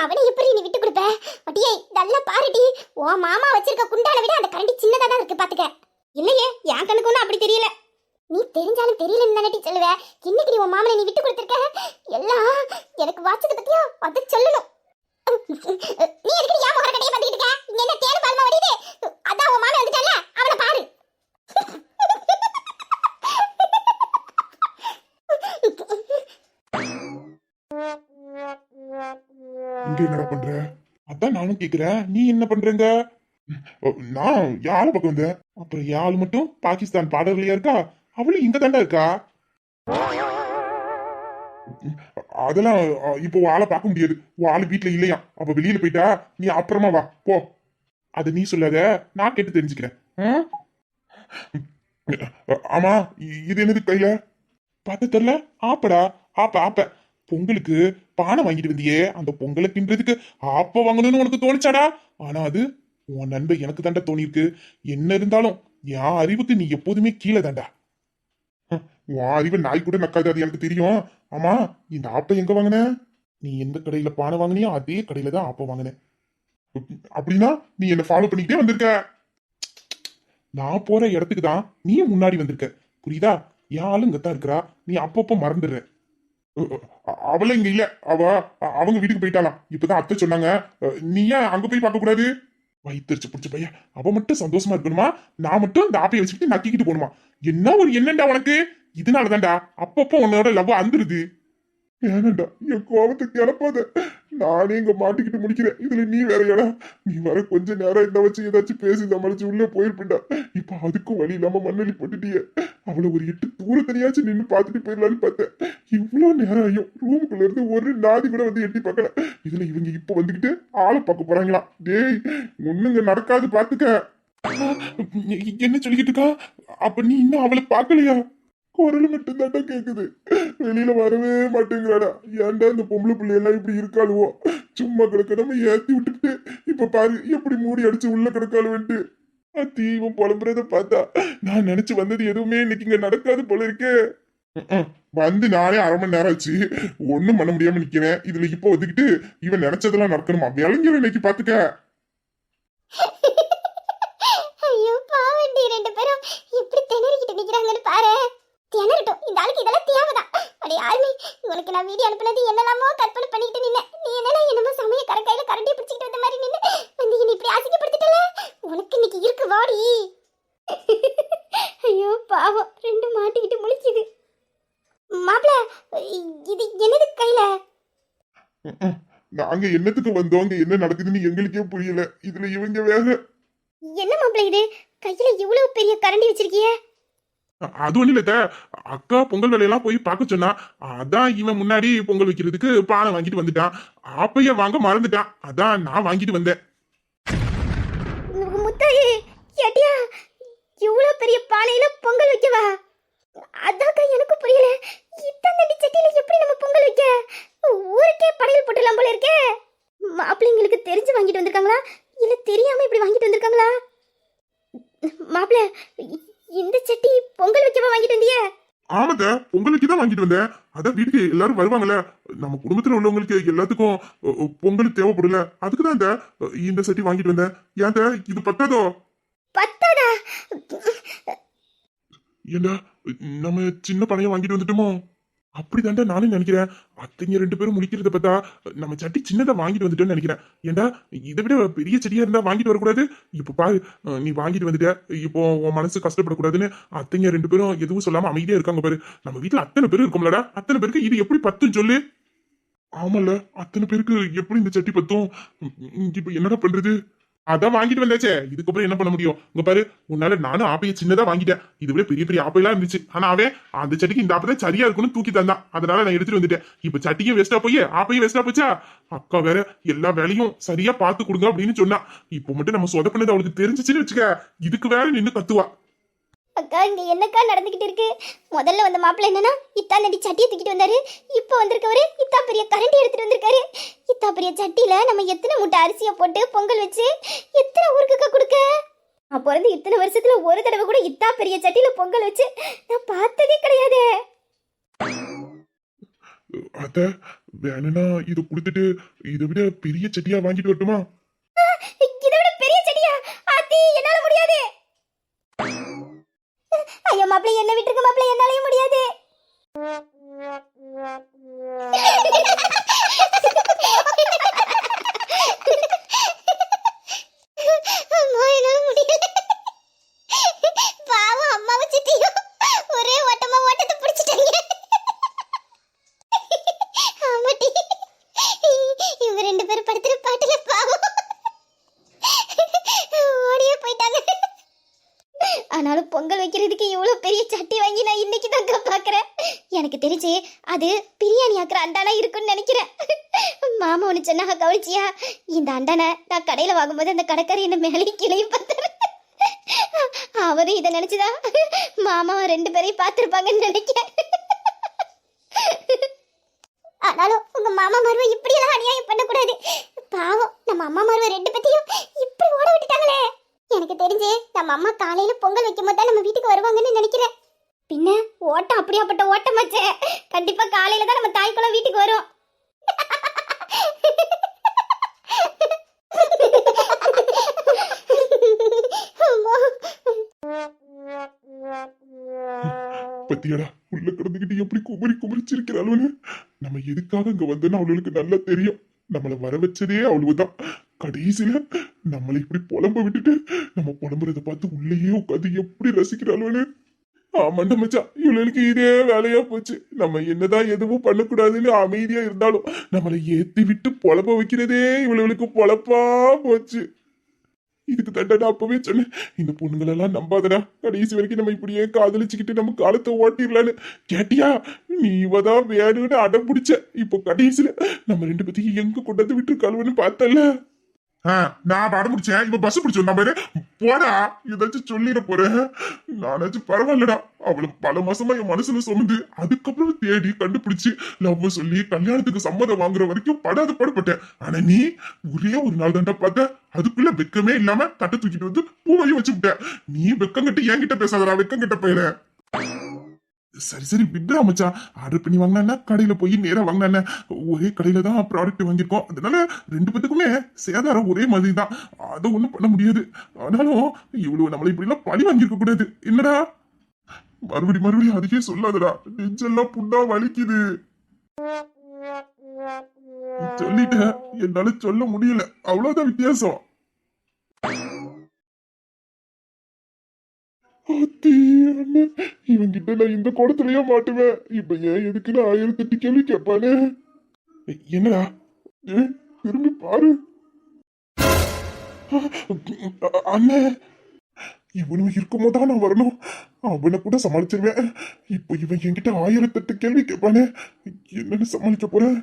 அவனை எப்படி நீ விட்டு கொடுப்ப? அடியே நல்லா பாருடி, ஓ மாமா வச்சிருக்க குண்டால விட அந்த கரண்டி சின்னதா தான் இருக்கு பாத்துக்க. இல்லையே, என் கணக்கு ஒன்றும் அப்படி தெரியல. நீ தெரிஞ்சாலும் தெரியலன்னு தானே சொல்லுவ. இன்னைக்கு நீ உன் மாமனை நீ விட்டு கொடுத்துருக்க. எல்லாம் எனக்கு வாச்சது பத்தியா அதை சொல்லணும். நீ எதுக்கு ஏன் முகர கடையை பார்த்துக்கிட்டு இருக்க? இங்க என்ன தேடு பால்மா வடியுது? அதான் உன் மாமன் வந்துட்டான்ல, அவனை பாரு. இங்க என்னடா பண்ற? அதான் நானும் கேக்குறேன், நீ என்ன பண்றங்க? நான் யார பக்கம் வந்தேன். அப்புறம் யாழ் மட்டும் பாகிஸ்தான் பாடல்லையா இருக்கா? அவளும் இங்க தாண்டா இருக்கா. அதெல்லாம் இப்போ ஆளை பார்க்க முடியாது. ஆளு வீட்டுல இல்லையா, அப்ப வெளியில போயிட்டா. நீ அப்புறமா வா போ. அது நீ சொல்லாத, நான் கேட்டு தெரிஞ்சுக்கிறேன். ஆமா, இது என்னது கையில? பார்த்து தெரியல. ஆப்படா, ஆப்ப ஆப்ப. பொங்கலுக்கு பானை வாங்கிட்டு வந்தியே, அந்த பொங்கலை கிண்டுறதுக்கு ஆப்ப வாங்கணும்னு உனக்கு தோணுச்சாடா? ஆனா அது உன் நண்பன் எனக்கு தாண்டா தோணிருக்கு. என்ன இருந்தாலும் என் அறிவுக்கு நீ எப்போதுமே கீழே தாண்டா. உன் அறிவு நாய் கூட நக்காது, அது எனக்கு தெரியும். ஆமா, இந்த ஆப்பை எங்க வாங்கின? நீ எந்த கடையில பானை வாங்கினியோ அதே கடையில தான் ஆப்ப வாங்கின. அப்படின்னா நீ என்ன ஃபாலோ பண்ணிக்கிட்டே வந்திருக்க. நான் போற இடத்துக்கு தான் நீ முன்னாடி வந்திருக்க, புரியுதா? என் ஆளு இங்கத்தான் இருக்கிறா, நீ அப்பப்போ மறந்துடுற. அவள இங்க இல்ல, அவங்க வீட்டுக்கு போயிட்டாலாம். இப்பதான் அத்தை சொன்னாங்க. நீ ஏன் அங்க போய் பார்க்க கூடாது? வயிற்றுச்சு பிடிச்ச பையன், அவ மட்டும் சந்தோஷமா இருக்கணுமா, நான் மட்டும் இந்த ஆப்பையை வச்சுக்கிட்டு நக்கிக்கிட்டு போகணுமா? என்ன ஒரு எண்ணண்டா உனக்கு? இதனாலதான்டா அப்பப்போ உன்னோட லவ் அந்துருது. ஏனண்டா என் கோபத்தை கிளப்பாத, நானே இங்க மாட்டிக்கிட்டு முடிக்கிறேன். இதுல நீ வேற ஏடா? நீ வர கொஞ்ச நேரம் இந்த வச்சு ஏதாச்சும் பேசி சமாளிச்சு உள்ள போயிருப்பா. இப்ப அதுக்கும் வழி இல்லாம மண்ணலி போட்டுட்டிய. அவளை ஒரு 8 தூரத்தனையாச்சும் நின்று பார்த்துட்டு போயிடலான்னு பார்த்தேன். இவ்வளவு நேரம் ஆயும் ரூமுக்குள்ள இருந்து ஒரு நாதி கூட வந்து எட்டி பார்க்கல. இதுல இவங்க இப்ப வந்துகிட்டு ஆளை பார்க்க போறாங்களா? டேய், ஒண்ணுங்க நடக்காது பாத்துக்க. என்ன சொல்லிக்கிட்டு இருக்கா? அப்ப நீ இன்னும் அவளை பார்க்கலையா? குரல் மட்டும் தாண்டா கேக்குது, வெளியில வரவே மாட்டேங்கிறாடா. ஏன்டா இந்த பொம்பளை பிள்ளையெல்லாம் இப்படி இருக்காளுவோ? சும்மா கிடக்க நம்ம ஏத்தி விட்டுட்டு இப்ப பாரு எப்படி மூடி அடிச்சு உள்ள கிடக்காளுவன்ட்டு. தீவம் புலம்புறத பார்த்தா நான் நினைச்சு வந்தது எதுவுமே இன்னைக்கு இங்க நடக்காது போல இருக்கே. வந்து நானே 1/2 மணி நேரம் ஆச்சு, ஒண்ணும் பண்ண முடியாம நிக்கிறேன். இதுல இப்ப வந்துக்கிட்டு இவன் நினைச்சதெல்லாம் நடக்கணுமா? விளங்கிற இன்னைக்கு பாத்துக்க. ஐயோ பாவண்டி, ரெண்டு பேரும் எப்படி திணறிக்கிட்டு நிக்கிறாங்கன்னு பாரு. திணறட்டும், இந்த ஆளுக்கு இதெல்லாம் தேவைதான். அடே ஆர்மி, உனக்கு நான் வீடியோ அனுப்புனது என்னெல்லாமோ கற்பனை பண்ணிட்டு நின்ன. நீ என்னமோ சமய கையில கரண்டி பிடிச்சிக்கிட்டு வந்த மாதிரி நின்று வந்து என்னை இப்படி அசிங்கப்படுத்திட்டல. உனக்கு இன்னைக்கு இருக்கு வாடி. ஐயோ பாவம், ரெண்டு மாட்டிக்கிட்டு முழிக்குது. மாப்பிள, இது என்னது கையில? நாங்க என்னத்துக்கு வந்தோங்க, என்ன நடக்குதுன்னு எங்களுக்கே புரியல. இதுல இவங்க வேற. என்ன மாப்பிள இது, கையில இவ்வளவு பெரிய கரண்டி வச்சிருக்கிய? அது ஒண்ணு இல்ல அக்கா பொங்கல் வேலையெல்லாம் போய் பார்க்க சொன்னா. அதான் இவன் முன்னாடி பொங்கல் வைக்கிறதுக்கு பானை வாங்கிட்டு வந்துட்டான். ஆப்பைய வாங்க மறந்துட்டான். அதான் நான் வாங்கிட்டு வந்தேன். முத்தாயி ஏட்டியா இவ்வளவு பெரிய பானையில பொங்கல் வைக்கவா? அதாக்கா எனக்கு புரியல. இத்தனை சட்டியில எப்படி நம்ம பொங்கல் வைக்க? ஊருக்கே படையல் போட்டுலாம் போல இருக்கே. மாப்பிள்ளைங்களுக்கு தெரிஞ்சு வாங்கிட்டு வந்திருக்காங்களா இல்ல தெரியாம இப்படி வாங்கிட்டு வந்திருக்காங்களா? மாப்பிள்ள இந்த சட்டி பொங்கல் வைக்கவா வாங்கிட்டு வந்திய? ஆமாத பொங்கலுக்கு தான் வாங்கிட்டு வந்தேன். அதான் வீட்டுக்கு எல்லாரும் வருவாங்கல்ல, நம்ம குடும்பத்துல உள்ளவங்களுக்கு எல்லாத்துக்கும் பொங்கல் தேவைப்படல. அதுக்குதான் இந்த சட்டி வாங்கிட்டு வந்தேன். ஏன் இது பத்தாதோ? பத்தாதா? ஏண்டா நம்ம சின்ன பணைய வாங்கிட்டு வந்துட்டோமோ? அப்படிதான்டா நானும் நினைக்கிறேன். அத்தைங்க 2 பேரும் முடிக்கிறத பார்த்தா நம்ம சட்டி சின்னதா வாங்கிட்டு வந்துட்டோம்னு நினைக்கிறேன். ஏண்டா இதை விட பெரிய செடியா இருந்தா வாங்கிட்டு வரக்கூடாது? இப்ப பாரு, நீ வாங்கிட்டு வந்துட்ட, இப்போ உன் மனசு கஷ்டப்படக்கூடாதுன்னு அத்தைங்க 2 பேரும் எதுவும் சொல்லாம அமைதியா இருக்காங்க பாரு. நம்ம வீட்டுல அத்தனை பேரும் இருக்கோம்லடா, அத்தனை பேருக்கு இது எப்படி பத்தும் சொல்லு? ஆமால, அத்தனை பேருக்கு எப்படி இந்த சட்டி பத்தும்? இப்ப என்னடா பண்றது? அதான் வாங்கிட்டு வந்தாச்சே, இதுக்கப்புறம் என்ன பண்ண முடியும்? இங்க பாரு, உன்னால நானும் ஆப்பைய சின்னதா வாங்கிட்டேன். இது விட பெரிய பெரிய ஆப்பையெல்லாம் இருந்துச்சு. ஆனா அவன் அந்த சட்டிக்கு இந்த ஆப்பை தான் சரியா இருக்குன்னு தூக்கி தந்தான். அதனால நான் எடுத்துட்டு வந்துட்டேன். இப்ப சட்டியும் வேஸ்டா போய் ஆப்பையும் வேஸ்டா போச்சா? அக்கா வேற எல்லா வேலையும் சரியா பார்த்து கொடுங்க அப்படின்னு சொன்னா. இப்போ மட்டும் நம்ம சொதப்பினது அவளுக்கு தெரிஞ்சிச்சுன்னு வச்சுக்க, இதுக்கு வேற நின்னு கத்துவா. அக்கா இங்க என்னக்கா நடந்துகிட்டு இருக்கு? முதல்ல வந்த மாப்பிள்ள என்னன்னா இத்தா நடி சட்டியை தூக்கிட்டு வந்தாரு. இப்போ வந்திருக்கவரு இத்தா பெரிய கரண்டி எடுத்துட்டு வந்திருக்காரு. இத்தா பெரிய சட்டியில நம்ம எத்தனை மூட்டை அரிசியை போட்டு பொங்கல் வச்சு எத்தனை ஊருக்குக்கா கொடுக்க? அப்போ இருந்து இத்தனை வருஷத்துல ஒரு தடவை கூட இத்தா பெரிய சட்டியில பொங்கல் வச்சு நான் பார்த்ததே கிடையாது. அத வேணும்னா இது கொடுத்துட்டு இதை விட பெரிய சட்டியா வாங்கிட்டு வரட்டுமா? இதை விட பெரிய சட்டியா? ஆத்தி என்னால முடியாது. ஐயோ மாப்பிள்ளை என்ன விட்டுருக்க மாப்பிள்ளை, என்னாலயும் முடியாது. அம்மா என்னால முடியல. பாவம் அம்மாவை சித்தியும் ஒரே ஓட்டமா ஓட்டத்தை பிடிச்சிட்டாங்க. ஆமாட்டி, இவங்க 2 பேரும் படுத்துற பாட்டுல பாவம் ஓடியே போயிட்டாங்க. ஆனாலும் பொங்கல் வைக்கிறதுக்கு இவ்வளவு பெரிய சட்டி வாங்கி நான் இன்னைக்கு தாங்க பாக்குறேன். எனக்கு தெரிஞ்சு அது பிரியாணி ஆக்குற அண்டானா இருக்குன்னு நினைக்கிறேன். மாமா ஒண்ணு சொன்னாங்க கவனிச்சியா? இந்த அண்டானை நான் கடையில வாங்கும்போது அந்த கடைக்காரர் என்ன மேலே கீழையும் பார்த்தாரு. அவரும் இதை நினைச்சுதான் மாமாவை 2 பேரையும் பார்த்திருப்பாங்கன்னு நினைக்கிறேன். ஆனாலும் உங்க மாமா மருவை இப்படி எல்லாம் அநியாயம் பண்ணக்கூடாது. பாவம் நம்ம அம்மா மருவை 2 பேத்தையும் இப்படி ஓட விட்டுட்டாங்களே. எனக்கு தெரிஞ்சு நம்ம அம்மா காலையில பொங்கல் வைக்கும் போது தான் நம்ம வீட்டுக்கு வருவாங்கன்னு நினைக்கிறேன். பின்ன ஓட்டம் அப்படியாப்பட்ட ஓட்டமாச்சே, கண்டிப்பா காலையில தான் நம்ம தாய்க்குளம் வீட்டுக்கு வரும். பத்தியாடா உள்ள கிடந்துகிட்டு எப்படி குமரி குமரிச்சிருக்கிறாளுன்னு. நம்ம எதுக்காக இங்க வந்தோன்னு அவளுக்கு நல்லா தெரியும். நம்மள வர வச்சதே அவளுதான். கடைசியில நம்மளை இப்படி புலம்ப விட்டுட்டு நம்ம புலம்புறத பார்த்து உள்ளேயே உட்காந்து எப்படி ரசிக்கிறாளுன்னு. ஆமாண்ட மச்சான், இவளுக்கு இதே வேலையா போச்சு. நம்ம என்னதான் எதுவும் பண்ணக்கூடாதுன்னு அமைதியா இருந்தாலும் நம்மளை ஏத்தி விட்டு புலம்ப வைக்கிறதே இவளுக்கு பொழப்பா போச்சு. இதுக்கு தண்டனை அப்பவே சொன்னேன், இந்த பொண்ணுங்களெல்லாம் நம்பாதடா, கடைசி வரைக்கும் நம்ம இப்படியே காதலிச்சுக்கிட்டு நம்ம காலத்தை ஓட்டிடலான்னு. கேட்டியா? நீ இவதான் வேணும்னு அடம் பிடிச்ச. இப்போ கடைசியில நம்ம 2 பேத்தையும் எங்க கொண்டு வந்து விட்டு கழுவுன்னு பார்த்தல. நான் அடம் பிடிச்சேன், இப்ப பஸ் பிடிச்சோம். நம்ம போடா, ஏதாச்சும் சொல்லிட போறேன். நானாச்சும் பரவாயில்லடா, அவளை பல மாசமா என் மனசுல சுமந்து அதுக்கப்புறம் தேடி கண்டுபிடிச்சு லவ் சொல்லி கல்யாணத்துக்கு சம்மதம் வாங்குற வரைக்கும் படாத பாடுபட்டேன். ஆனா நீ ஒரே ஒரு நாள் தாண்டா பார்த்த, அதுக்குள்ள வெக்கமே இல்லாம தட்டை தூக்கிட்டு வந்து பூவையும் வச்சு விட்ட. நீ வெக்கம் கட்டி என்கிட்ட பேசாதடா, வெக்கம் கட்ட போயிட. சரி சரி விட்ரா மச்சான். ஆர்டர் பண்ணி வாங்கினா கடையில போய் நேரா வாங்கினா ஒரே கடையில தான் ப்ராடக்ட் வாங்கியிருக்கோம். அதனால 2 பேத்துக்குமே சேதாரம் ஒரே மாதிரி தான். அதை ஒண்ணும் பண்ண முடியாது. ஆனாலும் இவ்வளவு நம்மள இப்படி எல்லாம் பழி வாங்கியிருக்க கூடாது. என்னடா மறுபடியும் அதுக்கே சொல்லாதடா, நெஞ்செல்லாம் புண்ணா வலிக்குது. சொல்லிட்ட, என்னால சொல்ல முடியல, அவ்வளவுதான் வித்தியாசம். இவங்கிட்ட நான் இந்த குடத்துலயே மாட்டுவேன். இப்ப ஏன் எதுக்குன்னு 1008 கேள்வி கேட்பானே. என்னடா திரும்பி பாரு. அண்ணே இவனும் இருக்கும்போது தான் நான் வரணும். அவனை கூட சமாளிச்சிருவேன். இப்போ இவன் என்கிட்ட 1008 கேள்வி கேட்பானே, என்னன்னு சமாளிக்க போறேன்?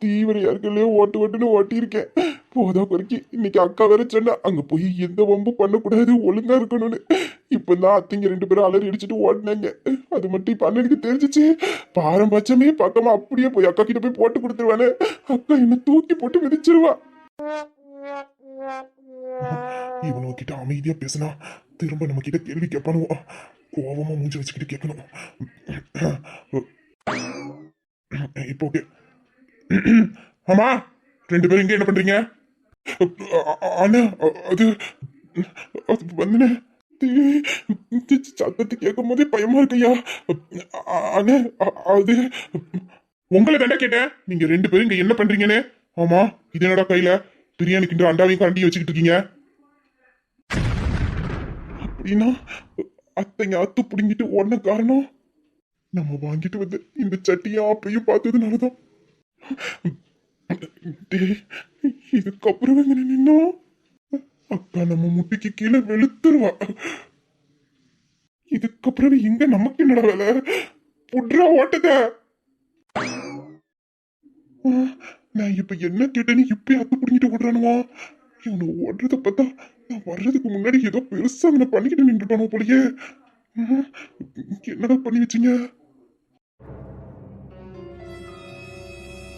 தீவிர யாருக்குள்ளேயோ ஓட்டு ஓட்டுன்னு ஓட்டியிருக்கேன். போதா குறைக்கி இன்னைக்கு அக்கா வேற சொன்னா அங்க போய் எந்த வம்பு பண்ணக்கூடாது, ஒழுங்கா இருக்கணும்னு. இப்பதான் அத்தைங்க 2 பேரும் அலறி அடிச்சுட்டு ஓடினாங்க. அது மட்டும் இப்ப அண்ணனுக்கு தெரிஞ்சிச்சு. பாரம்பட்சமே பார்க்காம அப்படியே போய் அக்கா கிட்ட போய் போட்டு கொடுத்துருவானே. அக்கா என்ன தூக்கி போட்டு மிதிச்சிருவா. இவனு கிட்ட அமைதியா பேசினா திரும்ப நம்ம கிட்ட கேள்வி கேட்பானுவோ. கோவமா மூஞ்சி வச்சுக்கிட்டு கேட்கணும். இப்போ ஓகே. ஆமா, 2 பேரும் இங்க என்ன பண்றீங்க? அண்ணா அது அது வந்துனே சத்தத்தை கேட்கும் போதே பயமா இருக்கையா. அண்ணா அது உங்களை தானே கேட்டேன். நீங்க 2 பேரும் இங்க என்ன பண்றீங்கன்னு. ஆமா, இது என்னடா கையில பிரியாணி கிண்ட அண்டாவையும் கண்டியும் வச்சுக்கிட்டு இருக்கீங்க? அப்படின்னா அத்தைங்க அத்து பிடிங்கிட்டு ஓடின காரணம் நம்ம வாங்கிட்டு வந்து இந்த சட்டியும் அப்பையும் பார்த்ததுனாலதான். டேய், இதுக்கப்புறம் எங்க நின்னோம் அக்கா நம்ம முட்டிக்கு கீழே வெளுத்துருவா. இதுக்கப்புறம் எங்க நமக்கு என்னடா வேலை? புட்ரா ஓட்டத. நான் இப்ப என்ன கேட்டேன்னு இப்ப அத்து பிடிங்கிட்டு ஓடுறானுவா. இவனு ஓடுறத பார்த்தா நான் வர்றதுக்கு முன்னாடி ஏதோ பெருசா அவனை பண்ணிக்கிட்டு நின்றுட்டானோ போலயே. என்னடா பண்ணி வச்சீங்க?